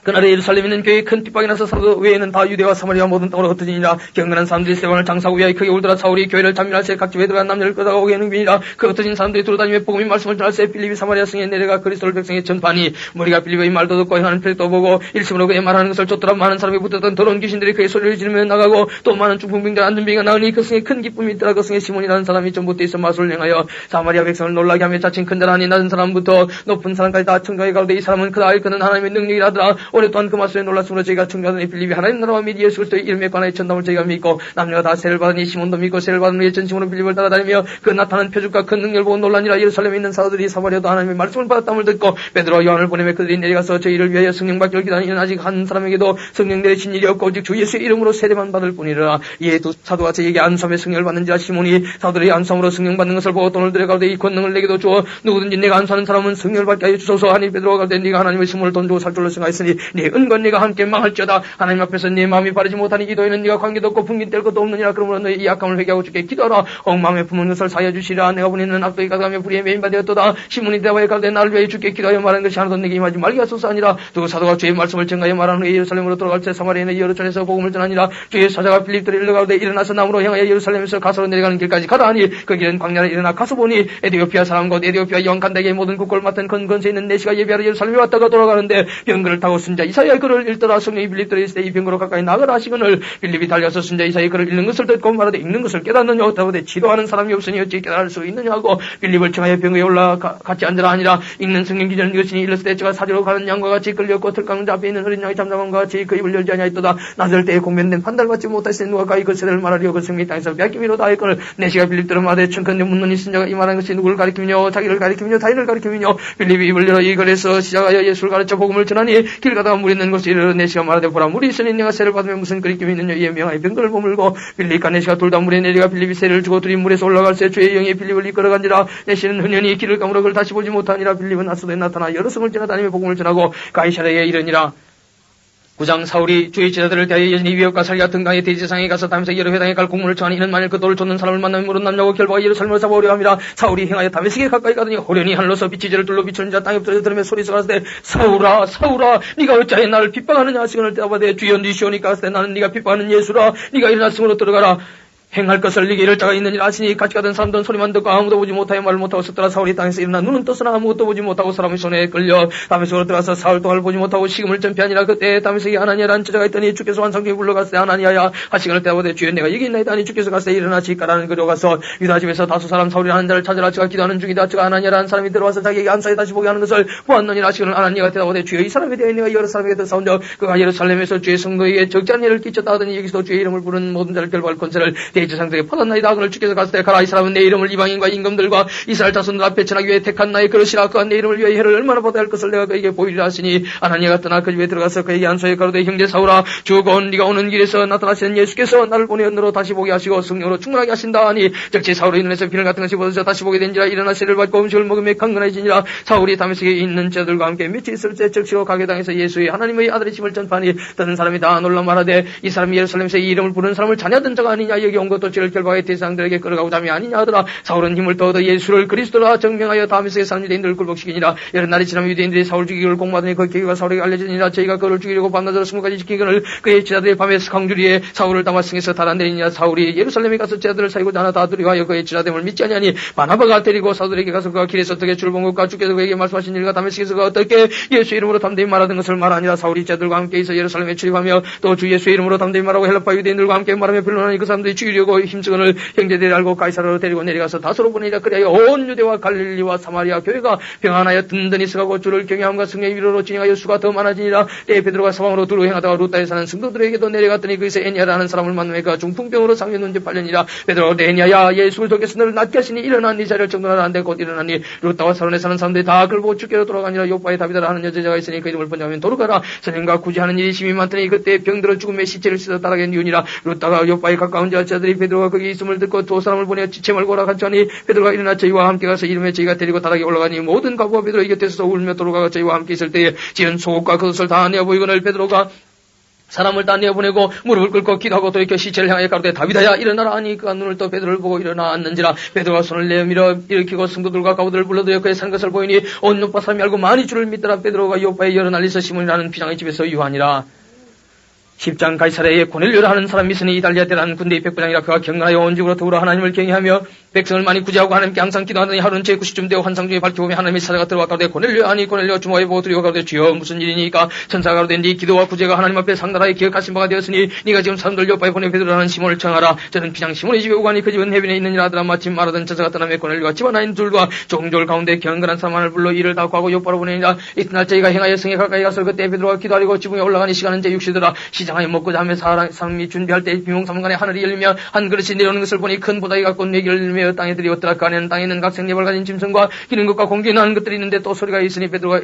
그날에 예루살렘에 있는 교회에 큰 핍박이 나서 사도 외에는 다 유대와 사마리아 모든 땅으로 흩어지니라. 경건한 사람들이 스데반을 장사하고 위하여 크게 울더라. 사울이 교회를 잠멸할 새 각 집에 들어간 남녀를 끌다가 오게 하는 비니라. 그 흩어진 사람들이 돌아다니며 복음의 말씀을 전할 새 빌립이 사마리아 성에 내려가 그리스도를 백성에 전파하니 무리가 빌립의 말도 듣고 행하는 표적도 보고 일심으로 그의 말하는 것을 쫓더라. 많은 사람이 붙었던 더러운 귀신들이 그의 소리를 지르며 나가고 또 많은 중풍병자 안전병이가 나으니 그 성에 큰 기쁨이 있더라. 그 성에 시몬이라는 사람이 전부 떼서 마술을 행하여 사마리아 백성을 놀라게 하며 자칭 큰 자라니 낮은 사람부터 높은 사람까지 다 청정해 가로되 이 사람은 크다. 그는 하나님의 능력이라더라. 오래 또한 그 마술에 놀랐으므로 저희가 청교하더니 빌립이 하나님 나라와 및 예수 그리스도의 이름에 관하여 전담을 저희가 믿고 남녀가 다 세를 받으니 시몬도 믿고 세를 받은 후에 전심으로 빌립을 따라다니며 그 나타난 표적과 큰 능력을 보고 놀라니라. 예루살렘에 있는 사도들이 사마리아도 하나님의 말씀을 받았다함을 듣고 베드로와 요한을 보내며 그들이 내려가서 저희를 위하여 성령 받기를 기다리는 아직 한 사람에게도 성령 내리신 일이 없고 오직 주 예수의 이름으로 세례만 받을 뿐이라. 이에 두 사도가 저에게 안수함에 성령을 받는지라. 시몬이 사도들이 안수함으로 성령 받는 것을 보고 돈을 들여가로되 이 권능을 내게도 주어 누구든지 내가 안수하는 사람은 성령을 받게 하여 주소서 하니 베드로가 가로되 네가 하나님의 스물을 돈 주고 살 줄로 생각했으니 네 은과 네가 함께 망할지어다. 하나님 앞에서 네 마음이 바르지 못하니 기도에는 네가 관계도 없고 풍긴 뗄 것도 없느니라. 그러므로 너희 이 악함을 회개하고 주께 기도하라. 엉망에 품은 것을 사여 주시라. 내가 보내는 악독이 가득하며 불의에 메인바 되었도다. 시몬이 대화에 가로되 나를 위하여 주께 기도하여 말하는 것이 하나도 내게 임하지 말게 하소서 하니라. 두 사도가 주의 말씀을 전가하여 말하는 후에 예루살렘으로 돌아갈 때 사마리아의 여러 촌에서 복음을 전하니라. 주의 사자가 빌립들을 일러가로되 일어나서 남으로 향하여 예루살렘에서 가서로 내려가는 길까지 가라 하니 그 길은 광야를 일어나 가서 보니 에디오피아 사람 곧 에디오피아 영간대의 모든 국고를 맡은 건건세 있는 내시가 예배하러 예루살렘에 왔다가 돌아가는데 병거를 타고 순자 이사야 그를 읽더라. 성령이 빌립들이 있을 때 이 병거로 가까이 나가라 하시거늘 빌립이 달려서 순자 이사야 그를 읽는 것을 듣고 말하되 읽는 것을 깨닫느냐 하되 지도하는 사람이 없으니 어찌 깨달을 수 있느냐 하고 빌립을 청하여 병거에 올라가 같이 앉으라 하니라. 읽는 성령 기전은 이것이니 일렀을 때 저가 사지로 가는 양과 같이 끌렸고 들가는 앞에 있는 어린 양이 잠잠함과 같이 그 입을 열지 아니하였도다. 낮을 때에 공면된 판단받지 못하시는 누가 가히 그 세대를 말하리요. 그 성령이 땅에서 빼앗기미로다 하였거늘 내시가 빌립들을 말하되 청컨대 묻는 이 순자가 이 말하는 것이 누구를 가리키며 자기를 가리키며 타인을 가리키며 빌립이 입을 열어 이 글에서 시작하여 예수를 가르쳐 복음을 전하니 길 가다가 물이 있는 곳에 이르러 내시가 말하되 보라 물이 있으니 내가 세를 받으며 무슨 그리낌이 있느냐. 이에 명하여 병거를 머물고 빌립과 내시가 둘 다 물에 내려가 빌립이 세를 주고 둘이 물에서 올라갈새 주의 영이 빌립을 이끌어간지라. 내시는 흔연히 길을 까물어 그를 다시 보지 못하니라. 빌립은 아소도에 나타나 여러 성을 지나다니며 복음을 전하고 가이사랴에 이르니라. 9장 사울이 주의 제자들을 대하여 여전히 위협과 살기가 등강의 대지상에 가서 다면서 여러 회당에 갈 공문을 청하니 이는 만일 그 돌을 쫓는 사람을 만나면 물은 남녀고 결박하여 예루살렘을 잡아오려 함이라. 사울이 행하여 다메섹에 가까이 가더니 호련히 하늘로서 빛이 저를 둘러 비추는 자 땅에 엎드려 들으며 소리서 가라사대 사울아 사울아 네가 어찌하여 나를 핍박하느냐 하시거늘 대답하되 주여 니시오니까 하사대 나는 네가 핍박하는 예수라. 네가 일어나 성으로 들어가라. 행할 것을 네게 이럴 자가 있느니라 하시니 같이 가던 사람들은 소리만 듣고 아무도 보지 못하여 말을 못하고 섰더라. 사울이 땅에서 일어나 눈은 떴으나 아무것도 보지 못하고 사람의 손에 끌려 다메섹으로 들어가서 사울 동안을 보지 못하고 식음을 전폐하니라. 그때 다메섹에 아나니아라는 저자가 있더니 주께서 환상중에 불러갔을 때 아나니아야 하시기를 대답하되 주여 내가 여기 있나이다 하니 주께서 갔을 때 일어나 지가라는 그로 가서 유다 집에서 다수 사람 사울이라는 자를 찾으라. 저가 기도하는 중이다. 저가 아나니아라는 사람이 들어와서 자기에게 안사에 다시 보게 하는 것을 보았느니라 하시기를 아나니아가 대답하되 주여 이 사람에 대하여 내가 여러 사람에게 들사온즉 그가 예루살렘에서 주의 성도에게 적지 않은 일을 끼쳤다 하더니 여기서도 주의 이름을 부르는 모든 자를 결박할 권세를 대제사장들에게 받았나이다. 그를 주께서 갔을 때 가라. 이 사람은 내 이름을 이방인과 임금들과 이스라엘 자손들 앞에 전하기 위해 택한 나의 그릇이라. 그가 내 이름을 위해 해를 얼마나 받아야 할 것을 내가 그에게 보이리라 하시니 아나니아가 떠나 그 집에 들어가서 그에게 안수하여 가로되 형제 사울아 주건 네가 오는 길에서 나타나시는 예수께서 나를 보내었느로 다시 보게 하시고 성령으로 충만하게 하신다 하니 즉시 사울의 눈에서 비늘 같은 것이 벗어져 다시 보게 된지라. 일어나 세를 받고 음식을 먹으며 강건해지니라. 사울이 다메섹에 있는 자들과 함께 며칠 있을 때 즉시로 가게 당해서 예수의 하나님의 아들이심을 전파하니 듣는 사람이 다 놀라 말하되 이 사람이 예루살렘에서 이 이름을 부르는 사람을 자녀된 자가 아니냐. 여기 온 것도 죄를 결박해 대상들에게 끌어가고 잠이 아니냐 하더라. 사울은 힘을 더얻어 예수를 그리스도라 정명하여 다메섹에 사는 유대인들을 굴복시키니라. 여러 날이 지나면 유대인들이 사울 죽이기를 공모하더니 그 계획가 사울에게 알려지니라. 저희가 그를 죽이려고 밤낮으로 20가지 지키기를 그의 지자들이 밤에 강주리에 사울을 다마스에서 달아내리니라. 사울이 예루살렘에 가서 제자들을 사이고자 하나 다 두려워하여 그의 지자됨을 믿지 아니하니 바나바가 데리고 사도들에게 가서 그가 길에서 어떻게 주를 본 것과 주께서 그에게 말씀하신 일과 다메섹에서 그가 어떻게 예수 이름으로 담대히 말하던 것을 말하니라. 사울이 제자들과 함께 있어 예루살렘에 출입하며 또 주 예수 이름으로 담대히 말하고 헬라파 유대인들과 함께 말하며 변론하니 그 사람들이 죽이려고 힘쓰거늘 형제들이 알고 가이사라로 데리고 내려가서 다소로 보내니라. 그리하여 온 유대와 갈릴리와 사마리아 교회가 평안하여 든든히 서가고 주를 경외함과 성령의 위로로 진행하여 수가 더 많아지니라. 때에 베드로가 사방으로 두루 행하다가 루따에 사는 성도들에게도 내려갔더니 거기서 애니아라는 사람을 만나며 그가 중풍병으로 상해 눈 지 8년이라. 베드로가 애니아야 예수를 돕겠어 너를 낫게 하시니 일어나 네 자리를 정돈하라 한데 곧 일어나니 루따와 사론에 사는 사람들이 다 그를 보고 주께로 돌아가니라. 요바에 다비다라 하는 여자가 있으니 그 이름을 번역하면 도르가라. 선생과 구제하는 일이 심히 많더니 그때 병들어 죽음의 시체를 씻어 따라게 니우니라. 루따가 요바에 가까운 자들이 베드로가 거기 있음을 듣고 두 사람을 보내어 지체 말고 오라 하니 베드로가 일어나 저희와 함께 가서 이름에 저희가 데리고 다락에 올라가니 모든 과부와 베드로 곁에서 울며 도로가가 저희와 함께 있을 때에 지은 속옷과 겉옷을 다 내어 보이거늘 베드로가 사람을 다 내어보내고 무릎을 꿇고 기도하고 돌이켜 시체를 향해 가로되 다비다야 일어나라 하니 그가 눈을 떠 베드로를 보고 일어나 앉는지라. 베드로가 손을 내밀어 일으키고 성도들과 가부들을 불러들여 그의 산 것을 보이니 온 요파 사람이 알고 많이 주를 믿더라. 베드로가 요파에 여러 날리서 시몬이라는 비장의 집에서 유하니라. 10장 가이사랴에 고넬료라 하는 사람이 있으니 이달리아 대라는 군대의 백부장이라. 그가 경건하여 온 집으로 더불어 하나님을 경외하며 백성을 많이 구제하고 하나님께 항상 기도하더니 하루는 제9시쯤 되어 환상 중에 밝혀보며 하나님이 찾아가 들어와 가로되 고넬료 하니 고넬료 주모에 보고 두려워 가로되 주여 무슨 일이니까. 천사가 가로되 네 기도와 구제가 하나님 앞에 상달하여 기억하신 바가 되었으니 네가 지금 사람들 요파에 보내 베드로라는 시몬을 청하라. 저는 비장 시몬의 집에 오가니 그 집은 해변에 있느니라 하더라. 마침 말하던 천사가 떠나며 고넬료가 집안하인 둘과 종졸 가운데 경건한 사람 하나를 불러 이를 다 구하고 요파로 보내니라. 이튿날 저희가 행하여 성에 가까이 가서 그때 베드로가 기도하려고 지붕에 올라가니 시간은 제6시더라. 시장하여 먹고자 하며 사람이 준비할 때 비몽사몽간에 하늘이 열리며 한 그릇이 내려오는 것을 보니 큰 보다리가 꽃 내기를 열며 땅에 들이었더라. 그 안에는 땅에 있는 각 생잎을 가진 짐승과 기는 것과 공기 나는 것들이 있는데 또 소리가 있으니 베드로가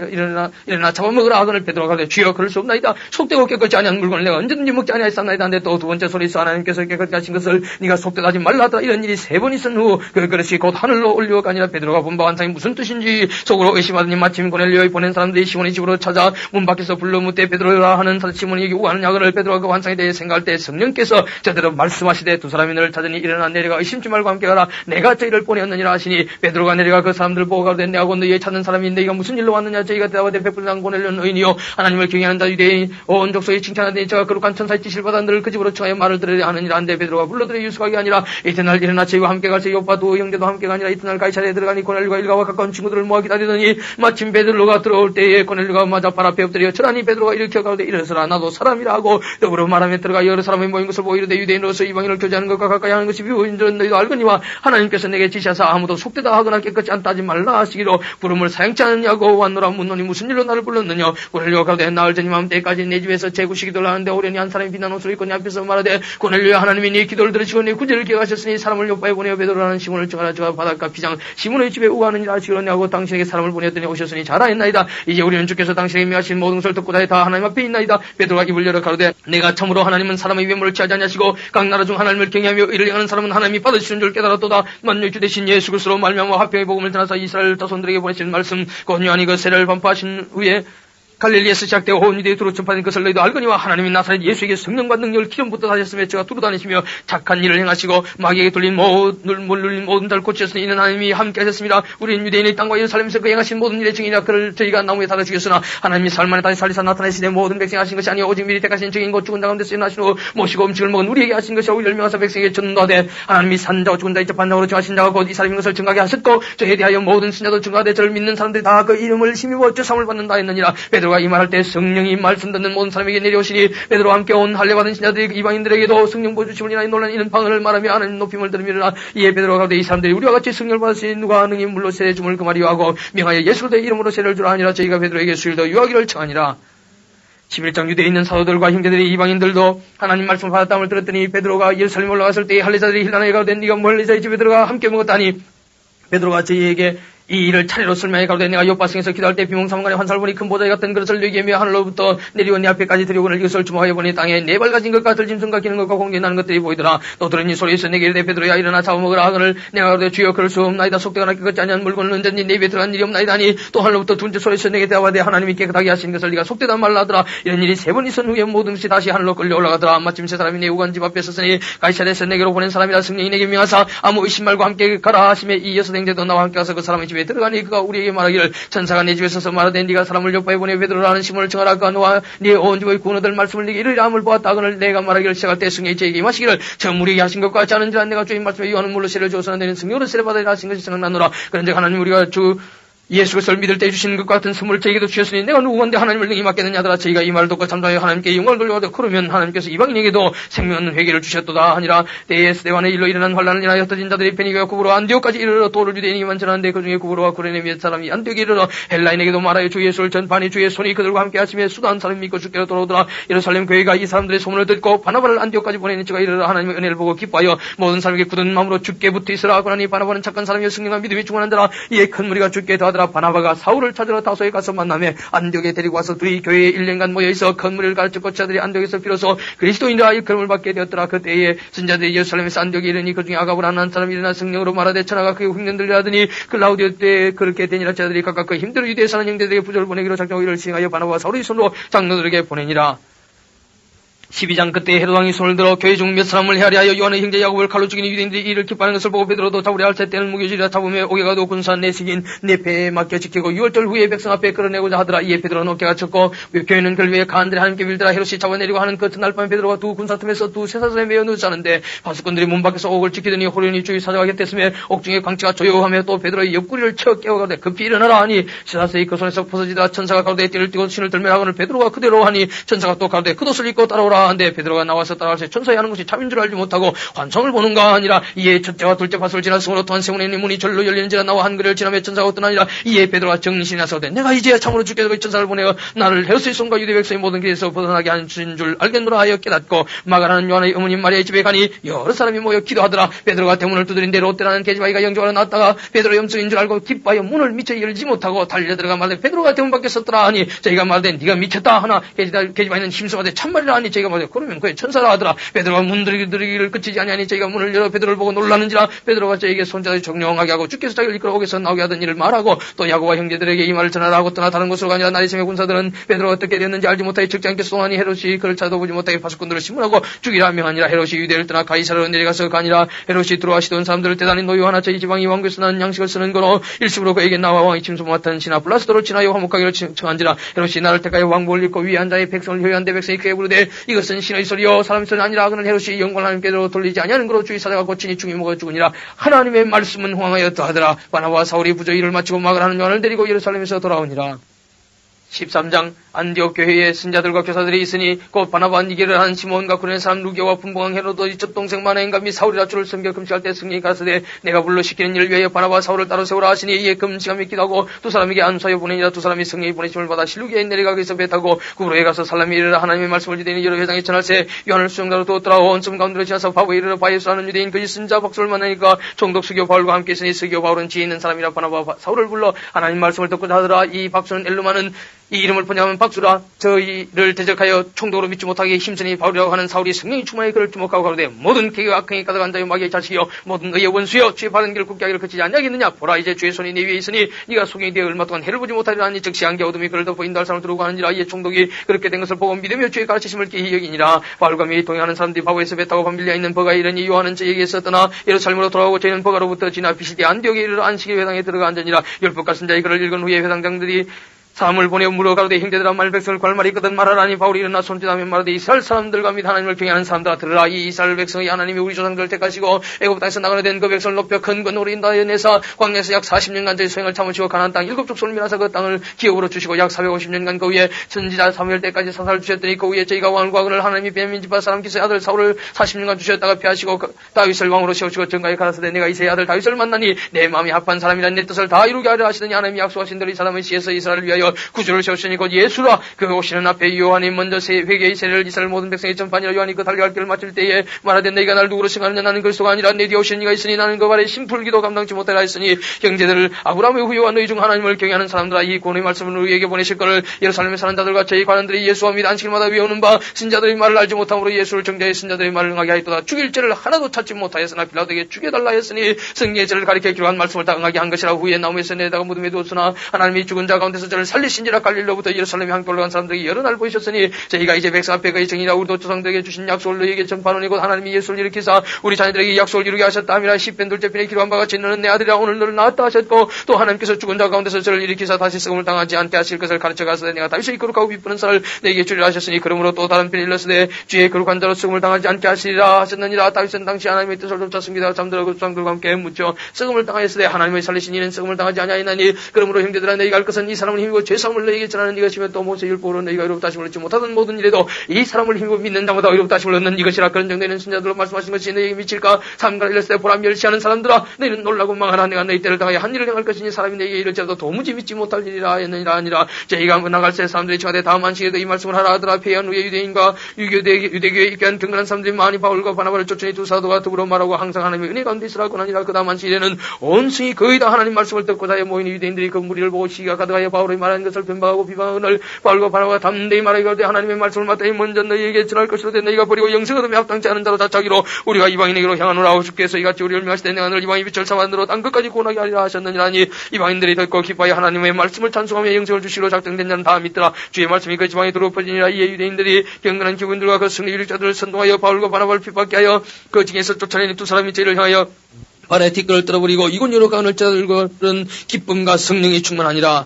일어나 잡아먹으라 하거늘 베드로가 가로되 주여 그럴 수 없나이다. 속되고 깨끗지 아니한 물건을 내가 언제든지 먹지 아니하였사나이다. 한데 또 두 번째 소리에서 하나님께서 깨끗게 하신 것을 네가 속되다 하지 말라 하더라. 이런 일이 3번 있은 후 그 그릇이 곧 하늘로 올려가니라. 베드로가 본 바 환상이 무슨 뜻인지 속으로 의심하더니 마침 고넬료에 보낸 사람들이 시몬의 집으로 찾아 문 밖에서 불러 묻되 베드로라 하는 시몬이 여기 오하느냐 하거늘 베드로가 그 환상에 대해 생각할 때 성령께서 저대로 말씀하시되 두 사람이 너를 찾으니 일어나 내려가 의심치 말고 함께 가라. 내가 저희를 보내었느니라 하시니 베드로가 내려가 그 사람들을 보고 가로되 내하고 너희의 찾는 사람이 너희가 무슨 일로 왔느냐. 저희가 대답하되 백부장 고넬료는 의인이요 하나님을 경외하는 자 유대인 온 족속이 칭찬하더니 저가 거룩한 천사의 지시를 받아 너를 그 집으로 청하여 말을 들으려 하느니라. 한데 베드로가 불러들여 유숙하게 아니라 이튿날 일어나 저희와 함께 갈새 요파 두 형제도 함께 가니라. 이튿날 가이사랴에 들어가니 고넬료가 일가와 가까운 친구들을 모아 기다리더니 마침 베드로가 들어올 때에 고넬료가 맞아 발 앞에 엎드려 절하니 베드로가 일으켜 가로되 일어서라 나도 사람이라 하고 더불어 말하며 들어가 여러 사람이 모인 것을 보고 이르되 유대인으로서 이방인을 교제하는 것과 가까이 하는 것이 비유인 줄 너희도 알거니와 하나님께서 내게 지시하사 아무도 속되다 하거나 깨끗이 않다 하지 말라 하시기로 부름을 사용치 않느냐고 왔노라. 묻노니 무슨 일로 나를 불렀느냐. 고넬료가 가로되 나흘 전이 맘 때까지 내 집에서 제구시 기도를 하는데 오려니 한 사람이 빛난 옷을 입고 내 앞에서 말하되 고넬료야 하나님이 네 기도를 들으시고 네 구제를 기억하셨으니 사람을 요파에 보내어 베드로라는 시몬을 청하라. 저가 바닷가 비장 시몬의 집에 우하느니라 하시기로 내하고 당신에게 사람을 보내었더니 오셨으니 잘하였나이다. 이제 우리는 주께서 당신에게 명하신 모든 것을 듣고 다 하나님 앞에 있나이다. 베드로가 입을 열어 가로되 내가 참으로 하나님은 사람의 외모를 취하지 않으시고 각 나라 중 하나님을 경외하며 의를 행하는 사람은 하나님이 받으시는 줄 깨달았도다. 만유 주 되신 예수 그리스도로 말미암아 화평의 복음을 전하사 이스라엘 자손들에게 보내신 말씀 곧 요한이 그 세례를 반포하신 후에 갈릴리에서 시작되어 온 유대에 두루 전파된 것을 너희도 알거니와 하나님이 나사렛 예수에게 성령과 능력을 기름부터 하셨으며 저가 두루다니시며 착한 일을 행하시고 마귀에게 눌린 모든 자를 고치셨으니 이는 하나님이 함께 하셨습니다. 우리는 유대인의 땅과 예루살렘에서 그 행하신 모든 일의 증인이라. 그를 저희가 나무에 달아 죽였으나 하나님이 사흘 만에 다시 살리사 나타내시되 모든 백성 하신 것이 아니요 오직 미리 택하신 증인 곧 죽은 자 가운데서 일어나신 후 모시고 음식을 먹은 우리에게 하신 것이라. 우리 멸명하사 백성에게 전도하되 하나님이 산 자와 죽은 자의 재판장으로 정하신 자가 곧 이 사람인 것을 증거하게 하셨고 저에 대하여 모든 신자도 증거하되 저를 믿는 사람들이 다 그 이름을 힘입어 죄사함을 받는다 했느니라. 베드로가 이 말할 때 성령이 말씀 듣는 모든 사람에게 내려오시니 베드로와 함께 온 할례받은 신자들이 이방인들에게도 성령 보여주심을 인하여 놀란 이는 방언을 말하며 하나님 높임을 들으미르라. 이에 베드로가 가로되 이 사람들이 우리와 같이 성령을 받으시니 누가 능히 물로 세례 줌을 금하리요 하고 명하여 예수로 내 이름으로 세례를 주라 하니라. 저희가 베드로에게 수일 더 유하기를 청하니라. 11장 유대에 있는 사도들과 형제들이 이방인들도 하나님 말씀을 받았다함을 들었더니 베드로가 예루살렘에 올라갔을 때 할례자들이 힐난하여 가로되 네가 멀리서의 집에 들어가 함께 먹었다니. 베드로가 저희에게 이 일을 차례로 설명해 가로되 내가 요바성에서 기도할 때 비몽사몽간에 환상을 보니 큰 보좌 같은 그릇을 여기며 하늘로부터 내려온 네 앞에까지 들여오거늘 이것을 주목하여 보니 땅에 네 발 가진 것과 들짐승과 기는 것과 공중에 나는 것들이 보이더라. 또 들으니 소리에서 내게 이르되 베드로야 일어나 잡아먹으라 하거늘 내가 가로되 주여 그럴 수 없나이다. 속되거나 깨끗지 아니한 물건은 언제든지 내 입에 들어간 일이 없나이다 하니 또 하늘로부터 둘째 소리에서 내게 대답하되 하나님이 깨끗하게 하신 것을 네가 속되다 말라 하더라. 이런 일이 3번 있은 후에 모든 것이 다시 하늘로 끌려 올라가더라. 마침 세 사람이 내 우간 집 앞에 섰으니 가이사랴에서 내게로 보낸 사람이라. 성령이 내게 명하사 아무 의심 말고 함께 가라 하시매 이 여섯 형제도 나와 함께 가서 그 사람의 집에 들어가니 그가 우리에게 말하기를 천사가 내 집에 서서 말하되 네가 사람을 요파에 보내 베드로라는 시몬을 청하라. 그가 너와 네 온 집의 구원 얻을 말씀을 네게 이르리라 함을 보았다. 그를 내가 말하기를 시작할 때 성령이 저에게 임하시기를 처음 우리에게 하신 것과 같지 않은지라. 내가 주의 말씀에 요한은 물로 세례를 주어서는 내는 성령으로 세례받으리라 하신 것이 생각나노라. 그런즉 하나님 우리가 주 예수 그리스도를 믿을 때 주시는 것과 같은 선물을 저에게도 주셨으니 내가 누구건데 하나님을 능히 맡겠느냐 하더라. 저희가 이 말을 듣고 잠잠하여 하나님께 영광을 돌려가되 그러면 하나님께서 이방인에게도 생명 얻는 회개를 주셨도다 하니라. 때에 스데반의 일로 일어난 환란을 인하여 흩어진 자들이 베니게와 구브로 안디옥까지 이르러 도를 유대인에게만 전하는데 그중에 구브로와 구레네 몇 사람이 안디옥에 이르러 헬라인에게도 말하여 주 예수를 전파하니 주의 손이 그들과 함께 하시며 수단 사람이 믿고 주께로 돌아오더라. 예루살렘 교회가 이 사람들의 소문을 듣고 바나바를 안디옥까지 보내니 저가 이르러 하나님의 은혜를 보고 기뻐하여 모든 사람에게 굳은 마음으로 주께 붙어 있으라 하고 나니 바나바는 착한 사람이여 성령과 믿음이 충만한 자라. 이에 큰 무리가 주께 더하더라. 바나바가 사울을 찾으러 다소에 가서 만나며 안디옥에 데리고 와서 둘이 교회에 1년간 모여있어 큰 무리를 가르쳤고 자들이 안디옥에서 비로소 그리스도인이라 일컬음을 받게 되었더라. 그때에 선자들이 예루살렘에서 안디옥에 이르니 그중에 아가브라는 한 사람이 일어나 성령으로 말하되 천하가 그의 흉년들이라 하더니 그 라우디오 때 그렇게 되니라. 자들이 각각 그 힘대로 유대에 사는 형제들에게 부조를 보내기로 작정하고 이를 시행하여 바나바와 사울의 손으로 장로들에게 보내니라. 12장 그때 헤롯 왕이 손을 들어 교회 중 몇 사람을 헤아려 하여 요한의 형제 야곱을 칼로 죽이니 유대인들이 이를 기뻐하는 것을 보고 베드로도 잡으려 할 때는 무교지라 잡으며 오게가도 군사 내식인 내 배에 맡겨 지키고 6월절 후에 백성 앞에 끌어내고자 하더라. 이에 베드로는 어깨가 쳤고 교회는 그를 위해 간들에 하나님께 빌더라. 헤롯이 잡아내리고 하는 그 첫날 밤에 베드로가 두 군사 틈에서 두 쇠사슬에 매어 누웠자는데 파수꾼들이 문 밖에서 옥을 지키더니 호련히 주의 사자가 곁했으며 옥중에 광채가 조용하며 또 베드로의 옆구리를 쳐 깨워가되 급히 일어나라 하니 쇠사슬이 그 손에서 벗어지더라. 천사가 가로되 띠를 띠고 신을 들매라 하거늘 베드로가 그대로 하니 천사가 또 가로되 그 옷을 입고 따라오라 하는데 베드로가 나와서 따라갈새 천사의 하는 것이 참인 줄 알지 못하고 환상을 보는가 아니라. 이에 첫째와 둘째 파수를 지났으므로 또한 세문의 문이 절로 열리는지라. 나와 한 그레를 지나며 천사가 떠나니라. 이에 베드로가 정신이 나서되 내가 이제야 참으로 주께서 천사를 보내어 나를 헤롯의 손과 유대 백성의 모든 길에서 벗어나게 하신 줄 알겠노라 하여 깨닫고 마가라는 요한의 어머니 마리아의 집에 가니 여러 사람이 모여 기도하더라. 베드로가 대문을 두드린데 롯데라는 계집아이가 영접하러 나왔다가 베드로 염소인 줄 알고 기뻐하여 문을 미처 열지 못하고 달려들어가 말하되 베드로가 대문 밖에 섰더라 하니 저희가 말하되 네가 미쳤다 하나 계집아이는 심수하되 참말이라 하니 저희가 말하되 그러면 그의 천사라 하더라. 베드로가 문 들이기를 그치지 아니하니 저희가 문을 열어 베드로를 보고 놀라는지라. 베드로가 저에게 손자를 정령하게 하고 주께서 자기를 이끌어 옥에서 나오게 하던 일을 말하고 또 야고와 형제들에게 이 말을 전하라 하고 떠나 다른 곳으로 가니라. 나리심의 군사들은 베드로가 어떻게 되었는지 알지 못하여 적지 않게 쏘나니 헤롯이 그를 찾아보지 못하게 파수꾼들을 신문하고 죽이라 명하니라. 헤롯이 유대를 떠나 가이사르로 내려가서 가니라. 헤롯이 들어와시던 사람들을 대단히 노여하나 저희 지방이 왕국에서 나는 양식을 쓰는 거로 일식으로 그에게 나와 왕이 침소 맡은 신하 블라스도를 친하여 화목하기를 청한지라. 헤롯이 나를 택하여 왕복을 입고 위에 앉아의 백성을 효요한데 백성이 그에 부르되 이것은 신의 소리요 사람의 소리 아니라. 그는 헤롯이 영광을 하나님께로 돌리지 아니하는 거로 주의 사자가 고치니 중이 먹어 죽으니라. 하나님의 말씀은 호황하였다 하더라. 바나바와 사울이 부조 일을 마치고 마가라는 요한을 데리고 예루살렘에서 돌아오니라. 13장 안디옥 교회에 신자들과 교사들이 있으니 곧 바나바와 니게를 하는 시몬과 구레네 사람 루게와 분봉왕 헤로도 이쪽 동생 마나인과 및 사울이라 주를 섬겨 금식할 때 승리히 가라사대 내가 불러 시키는 일을 위하여 바나바와 사울을 따로 세우라 하시니 이에 금식하며 기도하고 두 사람에게 안수하여 보내니라. 두 사람이 승리히 보내심을 받아 실루게에 내려가기 위해서 배 타고 구브로에 가서 살람이 이르러 하나님의 말씀을 유대인이 여러 회당에 전할세 요한을 수용자로 두었더라. 온섬 가운데로 지나서 바보에 이르러 바예수라는 유대인 그의 선자 박수를 만나니까 총독 수교 바울과 함께 있으니 수교 바울은 지혜 있는 사람이라. 바나바와 사울을 불러 하나님 말씀을 듣고자 하더라. 이 박수는 엘루마는 이 이름을 번역하면 박수라. 저희를 대적하여 총독으로 믿지 못하게 힘쓰니 바울이라고 하는 사울이 성령이 충만하게 그를 주목하고 가로되 모든 계획과 악행이 가득한 자여 마귀의 자식이여 모든 의의 원수여 주의 바른 길을 굳게 하기를 그치지 아니하겠느냐. 보라 이제 주의 손이 내 위에 있으니 네가 소경이 되어 얼마 동안 해를 보지 못하리라 하니 즉시 안개 어둠이 그를 덮어 인도할 사람을 두르고 하느니라. 이에 총독이 그렇게 된 것을 보고 믿으며 주의 가르치심을 기이 여기니라. 바울과 미 동행하는 사람들이 바보에서 배 타고 밤빌리아 있는 버가 이르니 요한은 저에게서 떠나 예루살렘으로 돌아오고 저희는 버가로부터 지나 비시디 안디옥에 이르러 안식의 회당에 들어가 앉으니라. 열법 같은 자의 글을 읽은 후에 회당장들이 사람을 보내어 물어 가로되 형제들아 만일 백성을 구할 말이 있거든 말하라니. 바울이 일어나 손짓하며 말하되 이스라엘 사람들과 및 하나님을 경외하는 사람들아 들으라. 이 이스라엘 백성이 하나님이 우리 조상들을 택하시고 애굽 땅에서 나가려 된 그 백성을 높여 큰 권으로 인도하여 내사 광야에서 약 40년간 저희 소행을 참으시고 가나안 땅 7족속을 멸하사 그 땅을 기업으로 주시고 약 450년간 그 위에 선지자 사무엘 때까지 사사를 주셨더니 그 위에 저희가 왕과 그를 하나님이 베냐민 지파 사람 기스의 아들 사울을 40년간 주셨다가 피하시고 다윗을 왕으로 세우시고 정가에 가라사대 내가 이새의 아들 다윗을 만나니 내 마음이 합한 사람이라 내 뜻을 다 이루게 하려 하시더니 하나님이 약속하신 대로 이 사람의 씨에서 이스라엘을 위하여 구주를 세우시니 곧 예수라. 그 오시는 앞에 요한이 먼저 회개의 세례를 이스라엘 모든 백성의 전파니라. 요한이 그 달려갈 길을 마칠 때에 말하되 너희가 나를 누구로 생각하느냐. 나는 그리스도가 아니라 내 뒤에 오시는 이가 있으니 나는 그 발에 심풀기도 감당치 못하라 했으니 형제들 아브라함의 후예와 너희 중 하나님을 경외하는 사람들아 이 구원의 말씀을 우리에게 보내실 것을 예루살렘에 사는 자들과 저희 관원들이 예수와 및 안식일마다 외우는 바 신자들의 말을 알지 못함으로 예수를 정죄해 신자들의 말을 응하게 하였도다. 죽일 죄를 하나도 찾지 못하였으나 빌라도에게 죽여달라 했으니 승리의 죄를 가리켜 기록한 말씀을 다 응하게 한 것이라. 후에 나무에서 내다가 무덤에 두었으나 하나님이 죽은 자 가운데서 저를 살리신지라. 갈릴리로부터 예루살렘에 함께 올라간 사람들에게 여러 날 보이셨으니 저희가 이제 백성 앞에 그의 정의라. 우리도 조상들에게 주신 약속을 너희에게 전파하노니 곧 하나님이 예수를 일으키사 우리 자녀들에게 약속을 이루게 하셨다 함이라. 시편 둘째 편에 기록한 바 같이 너는 내 아들이라 오늘 너를 낳았다 하셨고 또 하나님께서 죽은 자 가운데서 저를 일으키사 다시 썩음을 당하지 않게 하실 것을 가르쳐 가서 내가 다윗의 거룩하고 기쁘는 살을 내게 주리라 하셨으니 그러므로 또 다른 편에 일렀으되 주의 거룩한 자로 썩음을 당하지 않게 하시리라 하셨느니라. 다윗은 당시 하나님의 뜻을 쫓아 숨기다가 잠들어 그 조상들과 함께 묻혀 썩음을 당하였으되 하나님의 살리신 이는 썩음을 당하지 아니하였나니. 그러므로 형제들아 너희가 알 것은 이 사람을 힘입어 죄사함을 너희에게 전하는 이것이며 또 모세의 율법으로 너희가 의롭다 하심을 얻지 못하던 모든 일에도 이 사람을 힘입어 믿는 자마다 의롭다 하심을 얻는 이것이라. 그런 정도는 신자들로 말씀하신 것이 너희에게 미칠까. 삼가를 일렀을 때 보라 멸시하는 사람들아 너희는 놀라고 망하라. 내가 너희 때를 당하여 한 일을 행할 것이니 사람이 너희에게 이럴지라도 도무지 믿지 못할 일이라 했느니라. 아니라 저희가 나갈 때 사람들이 청하되 다음 안식에도 이 말씀을 하라 하더라. 폐한 후에 유대인과 유대교에 입교한 경건한 사람들이 많이 바울과 바나바를 쫓으니 두 사도가 더불어 말하고 항상 하나님의 은혜 가운데 있으라고 하니라. 그 다음 안식에는 온 성이 거의 다 하나님 말씀을 듣고자 하여 모인 유대인들이 그 무리를 보고 시기가 가득하여 바울의 말하는 것을 변방하고 비방하는 바울과 바나바가 담대히 말하기를 하나님의 말씀을 마땅히 먼저 너희에게 전할 것이로되 너희가 버리고 영생 얻음에 합당치 않은 자로 자차기로 우리가 이방인에게로 향하노라. 하고 주께서 이같이 우리를 명하시되 내가 너를 이방인 빛을 삼아들어 땅 끝까지 구원하게 하리라 하셨느니라니. 이방인들이 듣고 기뻐하여 하나님의 말씀을 찬송하며 영생을 주시로 작정된 자는 다 믿더라. 주의 말씀이 그 지방에 들어퍼지니라. 이에 유대인들이 경건한 기분들과 그 승리 유력자들을 선동하여 바울과 바나바를 핍박케 하여 그 징에서 쫓아내니 두 사람이 죄를 향하여 발에 뒷걸을 떨어버리고 이곳저곳 가는 자들은 기쁨과 성령이 충만하니라.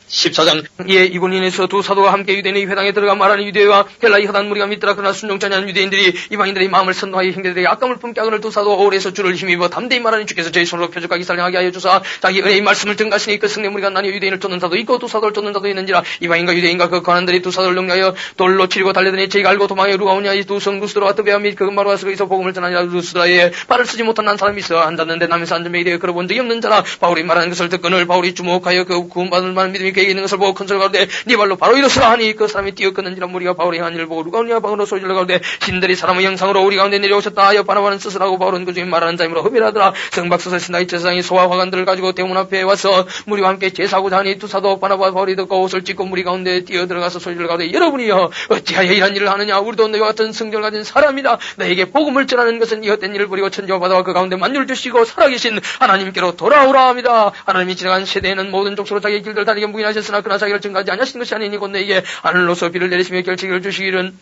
14장. 이에 이고니에서 두 사도가 함께 유대인의 회당에 들어가 말하는 유대와 헬라의 허단 무리가 믿더라. 그러나 순종치 않은 유대인들이 이방인들의 마음을 선동하여 형제들에게 악감을 품게 하거늘 두 사도가 오래서 주를 힘입어 담대히 말하니 주께서 저희 손으로 표적하기 살령하게 하여 주사 자기 은혜의 말씀을 증가하시니 그 성내 무리가 나뉘어 유대인을 쫓는 자도 있고 두 사도를 쫓는 자도 있는지라. 이방인과 유대인과 그 관원들이 두 사도를 능하여 돌로 치리고 달려드니 저희가 알고 도망하여 루가오냐 이 두 성 루스드라와 뜨베아 및 그 마루 와서 거기서 복음을 전하니라. 루스드라에 발을 쓰지 못한 한 사람이 있어 앉았는데 남에서 앉은 매에 대해 걸어본 적이 없는 자라. 바울이 말하는 것을 듣거늘 바울이 주목하여 그 구원받을 만한 믿음이 그에게 있는 것을 보고 큰 소리가 가로되 네 발로 바로 일어서라 하니 그 사람이 뛰어걷는지라. 무리가 바울의 한 일을 보고 루가오냐 방으로 소리를 가로되 신들이 사람의 형상으로 우리 가운데 내려오셨다 하여 바나바는 스스로하고 바울은 그 중에 말하는 자이므로 흡일하더라. 성박서서 신나의 제사장이 소와 화관들을 가지고 대문 앞에 와서 무리와 함께 제사하고자 하니 두 사도 바나바와 바울이 듣고 옷을 찢고 무리 가운데 뛰어들어가서 소리를 가로되 여러분이여 어찌하여 이런 일을 하느냐. 우리도 너희와 같은 성경을 가진 사람이라. 너에게 복음을 전하는 것은 이 헛된 일을 버리고 천지와 바다와 그 가운데 만유를 주시고 살아계신 하나님께로 돌아오라 합니다. 하나님이 지나간 세대에는 모든 족속으로 자기의 길들 다니게 묵인하셨으나 그러나 자기를 증가하지 않으신 것이 아니니 곧 너에게 하늘로서 비를 내리시며 결책을 주시기를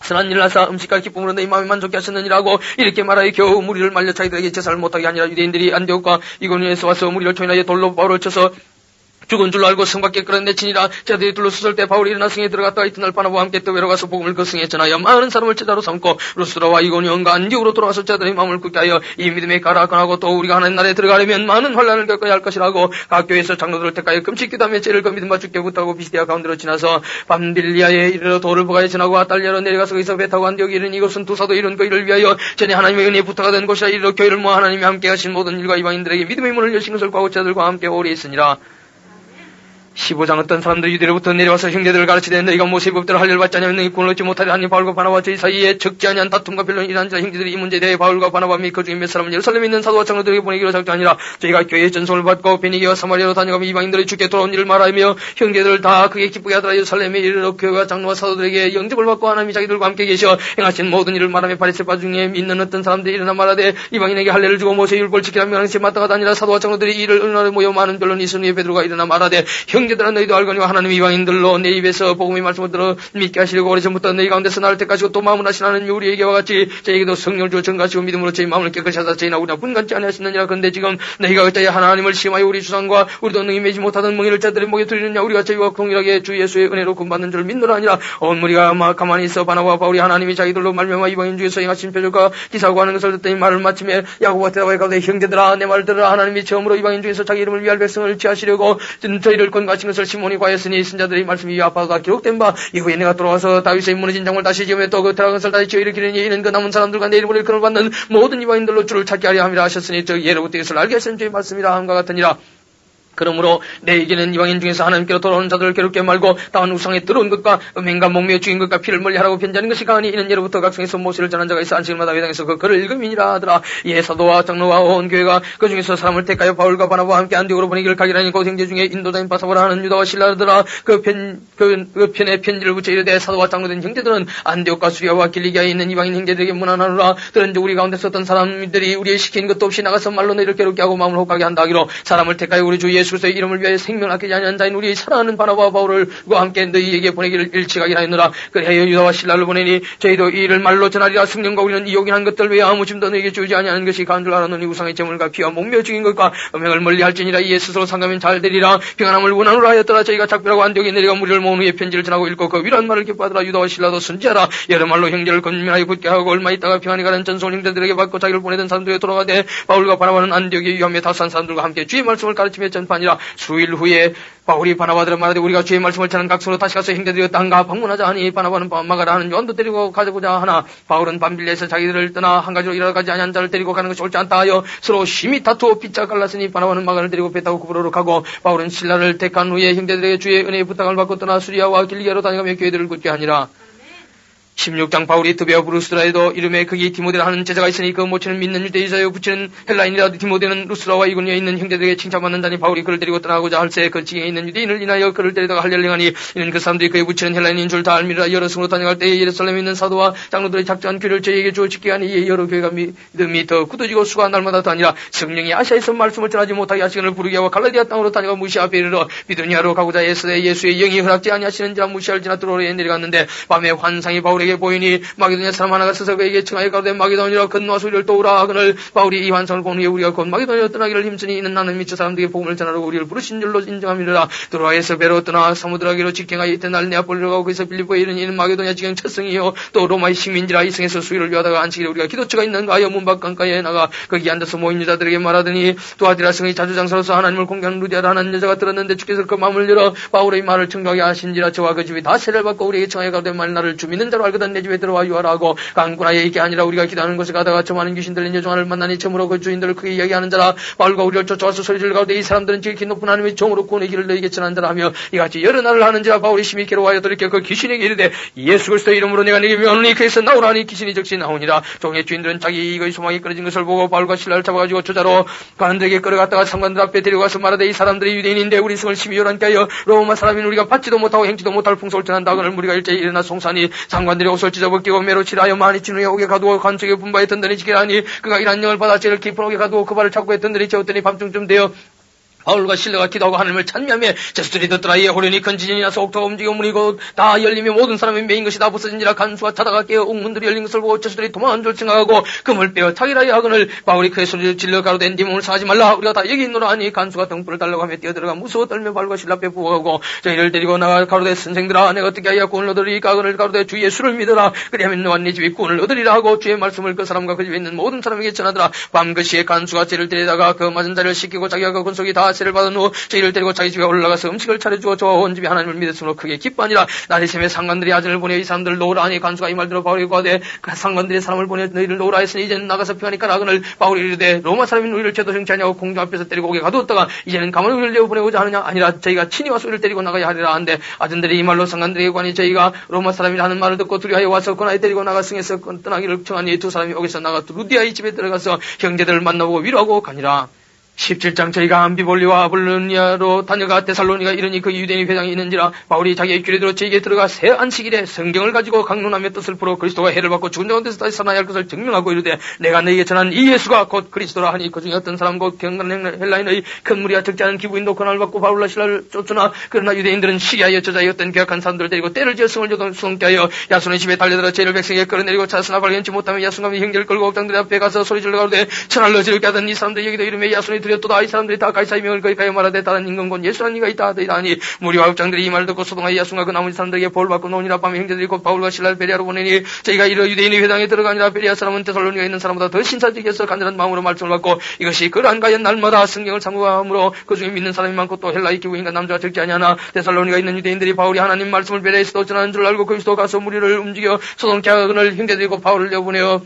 선한 일을 하사 음식과 기쁨으로 너희 마음에 만족케 하셨느니라고 이렇게 말하여 겨우 무리를 말려 자기들에게 제사를 못하게 아니라 유대인들이 안디옥과 이고니에서 와서 무리를 초인하여 돌로 바울을 쳐서 죽은 줄로 알고 성 밖에 끌어내치니라. 저들이 둘러섰을 때 바울이 일어나 성에 들어갔다가 이튿날 바나바와 함께 또 외로가서 복음을 그 성에 전하여 많은 사람을 제자로 삼고 루스드라와 이고니온과 안디옥으로 돌아가서 저들의 마음을 굳게 하여 이 믿음에 가라앉고 또 우리가 하나님 나라에 들어가려면 많은 환난을 겪어야 할 것이라고 각 교회에서 장로들을 택하여 금식 기도하며 죄를 그 믿음과 주께 붙하고 비시디아 가운데로 지나서 밤빌리아에 이르러 돌을 보가에 지나고 아달리아로 내려가서 거기서 배 타고 안디옥에 이르니 이곳은 두 사도 이룬 그 일을 위하여 전에 하나님의 은혜에 부탁하던 곳이라. 이르러 교회를 모아 하나님이 함께 하신 모든 일과 이방인들에게 믿음의 문을 여신 것을 구하고 저들과 함께 오래 있으니라. 15장 어떤 사람들이 유대로부터 내려와서 형제들을 가르치되 너희가 모세의 법대로 할 일을 받지 않으면 너희 구원을 얻지 못하리 하니 바울과 바나바 저희 사이에 적지 아니한 다툼과 변론이 일어난지라 형제들이 이 문제에 대해 바울과 바나바 및 그 중에 몇 사람은 예루살렘에 있는 사도와 장로들에게 보내기로 작정하니라. 저희가 교회의 전송을 받고 베니게와 사마리아로 다녀가며 이방인들의 주께 돌아온 일을 말하며 형제들을 다 크게 기쁘게 하더라. 예루살렘에 이르러 교회와 장로와 사도들에게 영접을 받고 하나님이 자기들과 함께 계셔 행하신 모든 일을 말하며 바리새파 중에 믿는 어떤 사람들이 일어나 말하되 이방인에게 할례를 주고 모세의 율법을 지키라 명령시 마땅하다 아니라 사도와 장로들이 이를 은하로 모여 많은 변론이 있은 후에 베드로가 일어나 말하되 형제들아 너희도 알거니와 하나님 이방인들로 내 입에서 복음의 말씀을 들어 믿게 하시려고 오래전부터 너희 가운데서 나를 택하시고 또 마음을 하신 하나님이 우리에게와 같이 저에게도 성령을 주어 전가시고 믿음으로 저희 마음을 깨끗이 하사 저희나 우리나 분간치 아니하시느니라. 그런데 지금 너희가 어찌하여 하나님을 시험하여 우리 주상과 우리도 능히 매지 못하던 멍에를 자들의 목에 들리느냐. 우리가 저희와 동일하게 주 예수의 은혜로 구원받는 줄 믿노라 아니라 온 무리가 가만히 있어 바나바와 바울이 하나님이 자기들로 말미암아 이방인 중에서 행하신 표적과 기사고 하는 것을 듣더니 말을 마침에 야고보가 대답하여 가로되 형제들아 내 말을 들으라. 하나님이 처음으로 이방인 중에서 자기 이름을 위할 백성을 취하시려고 저희를 권고하신 것을 시몬이 과했으니 선자들의 말씀이 이 아파가 기록된 바 이후에 내가 돌아와서 다윗의 무너진 장을 다시 지으며 또 그 들어간 것을 다시 지어 일으키려니 이는 그 남은 사람들과 내 이름을 일컬음을 받는 모든 이방인들로 주를 찾게 하려 함이라 하셨으니 저 예로부터 이것을 알게 하신 주의 말씀이라 함과 같으니라. 그러므로 내에게는 이방인 중에서 하나님께로 돌아오는 자들을 괴롭게 말고 다만 우상에 들어온 것과 음행과 목매에 죽인 것과 피를 멀리하라고 편지하는 것이 가하니 이는 예로부터 각성에서 모세를 전한 자가 있어 안식일마다 회당에서 그 글을 읽음이니라 하더라. 이에 사도와 장로와 온 교회가 그 중에서 사람을 택하여 바울과 바나바와 함께 안디옥으로 보내기를 가기라니 곧 형제 중에 인도자인 바사바라 하는 유다와 실라더라. 그 편에 편지를 붙여 이르되 사도와 장로된 형제들은 안디옥과 수리아와 길리기아에 있는 이방인 형제들에게 문안하노라. 들은지 우리 가운데서 어떤 사람들이 우리의 시킨 것도 없이 나가서 말로 너희를 괴롭게 하고 마음을 혹하게 한다 하기로 사람을 택하여 우리 주 예수 그리스도의 이름을 위하여 생명을 아끼지 아니한 자인 우리 사랑하는 바나바와 바울과 함께 너희에게 보내기를 일치하기라 하였노라. 그래야 유다와 실라를 보내니 저희도 이 일을 말로 전하리라. 성령과 우리는 이 요긴한 것들 외에 아무 짐도 너희에게 주지 아니하는 것이 가한 줄 알았노니 우상의 제물과 피와 목매어 죽인 것과 음행을 멀리할지니라. 이에 스스로 상가면 잘 되리라. 평안함을 원하노라 하였더라. 저희가 작별하고 안디옥에 내려가 무리를 모은 후에 편지를 전하고 읽고 그 위로한 말을 기뻐하더라. 유다와 실라도 순지하라. 여러 말로 형제를 건면하여 굳게 하고 얼마 있다가 평안히 가는 전소원 형제들에게 받고 자기를 보내던 사람들에게 돌아가되 바울과 바나바는 안디옥에 위하며 다수한 사람들과 함께 주의 말씀을 가르치며 전파하니라. 수일 후에 바울이 바나바들을 말하되 우리가 주의 말씀을 전하는 각소로 다시 가서 형제들이 땅가 방문하자 하니 바나바는 마가라 하는 요한도 데리고 가자고자 하나 바울은 밤빌리에서 자기들을 떠나 한 가지로 일어나가지 아니한 자를 데리고 가는 것이 옳지 않다 하여 서로 심히 다투어 빗자 갈랐으니 바나바는 마가를 데리고 배 타고 구브로로 가고 바울은 신라를 택한 후에 형제들에게 주의 은혜의 부탁을 받고 떠나 수리아와 길리기아로 다녀가며 교회들을 굳게 하니라. 16장 바울이 드베어 브루스라에도 이름에 거기 디모데라 하는 제자가 있으니 그 모친은 믿는 유대인이요 부친은 헬라인이라. 디모데는 루스라와 이군에 있는 형제들에게 칭찬받는 자니 바울이 그를 데리고 떠나고자 할새 그 지경에 있는 유대인을 인하여 그를 데리다가 할례를 행하니 이는 그 사람들이 그의 부친은 헬라인인 줄 다 알미라. 여러 성으로 다녀갈 때에 예루살렘에 있는 사도와 장로들의 작정한 규례를 저에게 주어 지키게 하니 이에 여러 교회가 믿음이 더 굳어지고 수가 날마다 다니라. 성령이 아시아에서 말씀을 전하지 못하게 하시기를 부르기와 갈라디아 땅으로 다녀가 무시아 앞에 이르러 비두니아로 가고자 했으되 예수의 영이 허락지 아니하시는지라 무시할지나 드로레에 내려갔는데 밤에 환상이 바울에게 보이니 마게도냐 사람 하나가 서서 그에게 청하여 가로되 마게도니라 건너와서 우리를 도우라 하거늘 바울이 이 환상을 본 후에 우리가 곧 마게도니아로 떠나기를 힘쓰니 이는 나는 미처 사람들에게 복음을 전하러 우리를 부르신 줄로 인정함이라. 드로아에서 배로 떠나 사무드라기로 직행하여 이튿날 네아폴리로 가고 거기서 빌립보에 이르니 이는 마게도냐 직행 첫 성이요 또 로마의 식민지라. 이 성에서 수일을 위하다가 안식일에 우리가 기도처가 있는가 하여 문밖 강가에 나가 거기 앉아서 모인 여자들에게 말하더니 두아디라 성의 자주장사로서 하나님을 공개하는 루디아라 하는 여자가 들었는데 주께서 그 마음을 열어 바울의 말을 청구하게 하신지라. 저와 그 집이 다 세례를 받고 우리에게 청하여 가로되 만일 나를 주 믿는 자로 알거든 내 집에 들어와 유하라 하고 강구나에 있게 아니라 우리가 기도하는 곳에 가다가 저 많은 귀신 들린 여종아를 만나니 처음으로 그 주인들을 크게 이야기하는 자라. 바울과 우리를 쫓아와서 소리를 가로되 이 사람들은 지극히 높은 하나님의 종으로 구원의 길을 너희에게 전한 자라 하며 이같이 여러 날을 하는지라. 바울이 심히 괴로워하여 돌이켜 그 귀신에게 이르되 예수 그리스도의 이름으로 내가 네게 명하노니 그에서 나오라니 귀신이 즉시 나오니라. 종의 주인들은 자기 이익의 소망이 끊어진 것을 보고 바울과 실라를 잡아가지고 저자로 관들에게 끌어갔다가 상관들 앞에 데려가서 말하되 이 사람들이 유대인인데 우리 성을 심히 요란케 하여 로마 사람인 우리가 받지도 못하고 행지도 못할 풍속을 전한다. 그를 우리가 일제히 일어나 송사니 상관들이 옷을 찢어벗기고 매로 칠하여 많이 친 후에 옥에 가두어 관속에 분바에 던더니 지키라니 그가 이란 영을 받아 죄를 깊은 옥에 가두어 그 발을 찾고 했던더니 재웠더니 밤중쯤 되어 바울과 실라가 기도하고 하나님을 찬미하며 제수들이 듣더라. 이에 호련히 큰 지진이 나서 옥토가 움직여 문이 곧 다 열리며 모든 사람의 메인 것이 다 부서진지라. 간수가 자다가 깨어 옥문들이 열린 것을 보고 제수들이 도망한 줄 생각하고 금을 빼어 타기라 하거늘 바울이 그의 소리를 질러 가로되 네 몸을 상하지 말라 우리가 다 여기 있노라 하니 간수가 등불을 달라고 하며 뛰어들어가 무서워 떨며 바울과 실라 앞에 부어가고 저희를 데리고 나가 가로되 선생들아 내가 어떻게 하여 구원을 얻으리까. 그를 가로되 주 예수를 믿어라. 그리하면 너와 네 집이 구원을 얻으리라 하고 주의 말씀을 그 사람과 그 집에 있는 모든 사람에게 전하더라. 밤 그 시에 간수가 죄를 데리다가 그 맞은 자를 씻기고 자기가 그 권속이 다 하나님과 세를 받은 후 저희를 데리고 자기 집에 올라가서 음식을 차려주고 저와 온 집이 하나님을 믿었으므로 크게 기뻐하니라. 나리샘의 상관들이 아전을 보내 이 사람들을 놓으라 하니 간수가 이 말대로 바울에게 고하되 그 상관들이 사람을 보내 너희를 놓으라 했으니 이제는 나가서 피하니까 나그늘. 바울이 이르되 로마 사람인 우리를 죄도 정치 하냐고 공중 앞에서 때리고 오게 가두었다가 이제는 가만히 우리를 내어 보내고자 하느냐. 아니라 저희가 친히 와서 우리를 데리고 나가야 하리라 한데 아전들이 이 말로 상관들에게 관이 저희가 로마 사람이라 하는 말을 듣고 두려워하여 와서 고나에 데리고 나가 승에서 떠나기를 청하니 두 사람이 거기서 나가 루디아의 집에 들어가서 형제들을 만나보고 위로하고 가니라. 17장 저희가 암비볼리와 아볼로니아로 다녀가 데살로니가 이르니 그 유대인 회당이 있는지라. 바울이 자기의 길에 들어 저에게 들어가 새 안식일에 성경을 가지고 강론하며 뜻을 풀어 그리스도가 해를 받고 죽은 자 가운데서 다시 살아나야 할 것을 증명하고 이르되 내가 너에게 전한 이 예수가 곧 그리스도라 하니 그 중에 어떤 사람 곧 경건한 헬라인의 큰 무리와 적지 않은 기부인도 권한을 받고 바울과 실라를 쫓으나 그러나 유대인들은 시기하여 저자였던 계약한 사람들을 데리고 때를 지어 성을 조동케 하여 야손의 집에 달려들어 죄를 백성에게 끌어내리고 찾았으나 발견치 못하며 야손과 형제를 끌고 옥장들 앞에 가서 소리질러 가로되 천할 너지를 깨던 이 사람들 여기도 이름에 야손이 두렵도다. 이 사람들이 다 가이사의 명을 거기까지 말하되 다른 임금군 예수라는 이가 있다 하더니 무리와 옥장들이 이 말을 듣고 소동하여 야손과 그 나머지 사람들에게 벌을 받고 노니라. 밤에 형제들이 곧 바울과 실라를 베레아로 보내니 저희가 이르러 유대인의 회당에 들어가니라. 베레아 사람은 데살로니가에 있는 사람보다 더 신사적이어서 간절한 마음으로 말씀을 받고 이것이 그러한가여 날마다 성경을 참고함으로 그 중에 믿는 사람이 많고 또 헬라의 기부인과 남자가 적지 아니하나 데살로니가 있는 유대인들이 바울이 하나님 말씀을 베레아에서도 전하는 줄 알고 거기서 가서 무리를 움직여 소동케 하거늘 형제들이 곧 바울을 내보내어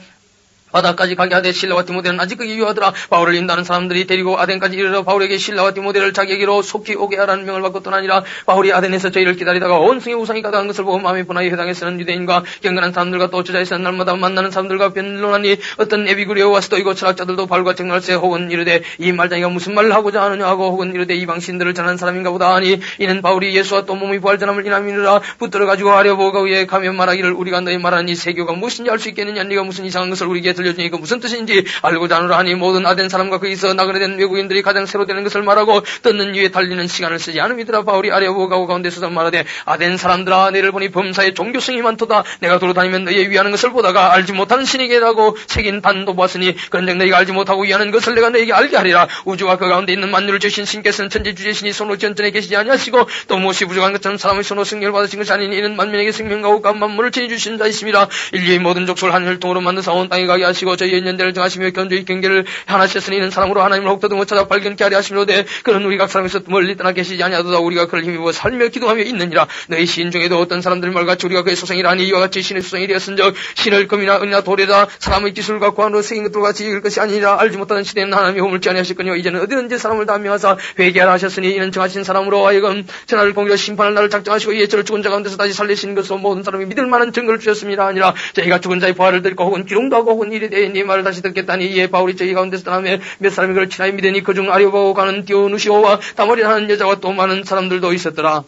바다까지 가게 하되 실라와 디모데는 아직 거기 유하더라. 바울을 인도하는 사람들이 데리고 아덴까지 이르러 바울에게 실라와 디모데를 자기에게로 속히 오게 하라는 명을 받고 떠나니라. 바울이 아덴에서 저희를 기다리다가 온 성에 우상이 가득한 것을 보고 마음이 분하여 회당에서는 유대인과 경건한 사람들과 또 저자에서는 날마다 만나는 사람들과 변론하니 어떤 에비구리오 와스도이고 철학자들도 바울과 정날세 혹은 이르되 이 말장이가 무슨 말을 하고자 하느냐 하고 혹은 이르되 이방신들을 전하는 사람인가 보다 하니 이는 바울이 예수와 또 몸이 부활전함을 인함이니라. 붙들어가지고 하려보고 위에 가며 말하기를 우리가 너희 말하는 이 세교가 무엇인지 알 수 있겠느냐. 네가 무슨 이상한 것을 우리에게 들려주니 그 무슨 뜻인지 알고자 하노라 하니 모든 아덴 사람과 거기서 나그네된 외국인들이 가장 새로 되는 것을 말하고 뜯는 위에 달리는 시간을 쓰지 않음이더라. 바울이 아려보고 가고 가운데 서서 말하되 아덴 사람들아 너희를 보니 범사에 종교성이 많도다. 내가 돌아다니면 너희의 위하는 것을 보다가 알지 못하는 신에게라고 책인 단도 보았으니 그런즉 너희가 알지 못하고 위하는 것을 내가 너희에게 알게 하리라. 우주와 그 가운데 있는 만유를 주신 신께서는 천지주제신이 손으로 지연전에 계시지 아니하시고 또 무엇이 부족한 것처럼 사람의 손으로 승리를 받으신 것이 아니니 이는 만민에게 생명과 호흡과 만물을 지니주신 자이심이라. 인류의 모든 족속을 한 혈통으로 만드사 온 땅에 가게 하시고 저희의 연년대를 정하시며 견주의 경계를 하나셨으니 이는 사람으로 하나님을 혹도등을 찾아 발견케 하려 하시므로되 그는 우리 각 사람에서 멀리 떠나 계시지 아니하도다. 우리가 그를 힘입어 살며 기도하며 있느니라. 너희 시인 중에도 어떤 사람들 말같이 우리가 그의 소생이라 하니 이와 같이 신의 소생이 되었은즉 신을 금이나 은이나 돌에다 사람의 기술과 고안으로 새긴 것들과 같이 읽을 것이 아니라 알지 못하는 시대는 하나님이 허물지 아니하셨거니와 이제는 어디든지 사람을 다 명하사 회개하라 하셨으니 이는 정하신 사람으로 하여금 전하를 공의로 심판할 날을 작정하시고 이에 저를 죽은 자 가운데서 다시 살리시는 것으로 모든 사람이 믿을 만한 증거를 주셨습니다. 아니라 저희가 죽은 자의 부활을 듣고 혹은 기록도 하고 혹은 이래 대해 네 말을 다시 듣겠다니 이에 바울이 저희 가운데서 떠나며 몇 사람이 그를 친하여 믿으니 그중 아려보고 가는 디오누시오와 다모리라는 여자와 또 많은 사람들도 있었더라.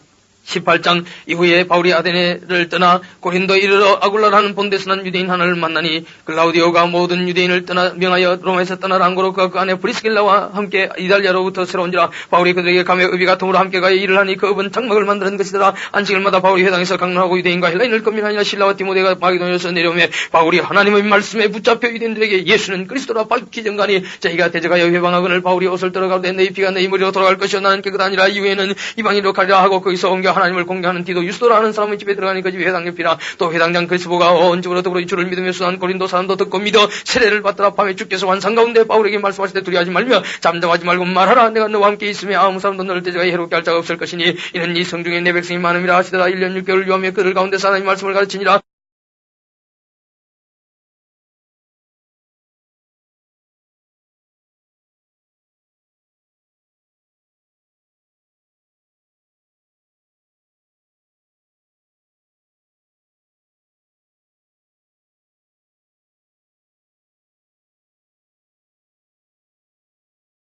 18장 이후에 바울이 아데네를 떠나 고린도에 이르러 아굴라라는 본데서 난 유대인 하나를 만나니 글라우디오가 모든 유대인을 떠나 명하여 로마에서 떠나라 한 거로 그 안에 브리스길라와 함께 이달리아로부터 새로운지라. 바울이 그들에게 가며 의비 같음으로 함께 가여 일을 하니 그 업은 장막을 만드는 것이더라. 안식일마다 바울이 회당에서 강론하고 유대인과 헬라인을 검민하니라. 실라와 디모데가 마게도냐에서 내려오며 바울이 하나님의 말씀에 붙잡혀 유대인들에게 예수는 그리스도라 밝히 전가니 저희가 대적하여 회방하거늘 바울이 옷을 들어가되 너희 피가 너희 머리로 돌아갈 것이요 나는 깨끗하니라. 이후에는 이방인으로 가리라 하고 거기서 옮겨 하나님을 공개하는 디도 유스도라 하는 사람의 집에 들어가니 그 집이 회당 옆이라. 또 회당장 그리스보가 온 집으로 더불어 주를 믿으며 수한 고린도 사람도 듣고 믿어 세례를 받더라. 밤에 주께서 환상 가운데 바울에게 말씀하실 때 두려워하지 말며 잠잠하지 말고 말하라. 내가 너와 함께 있으며 아무 사람도 너를 대적하여 해롭게 할 자가 없을 것이니 이는 이 성중에 내 백성이 많음이라 하시더라. 1년 6개월 유하며 그들 가운데서 하나님 말씀을 가르치니라.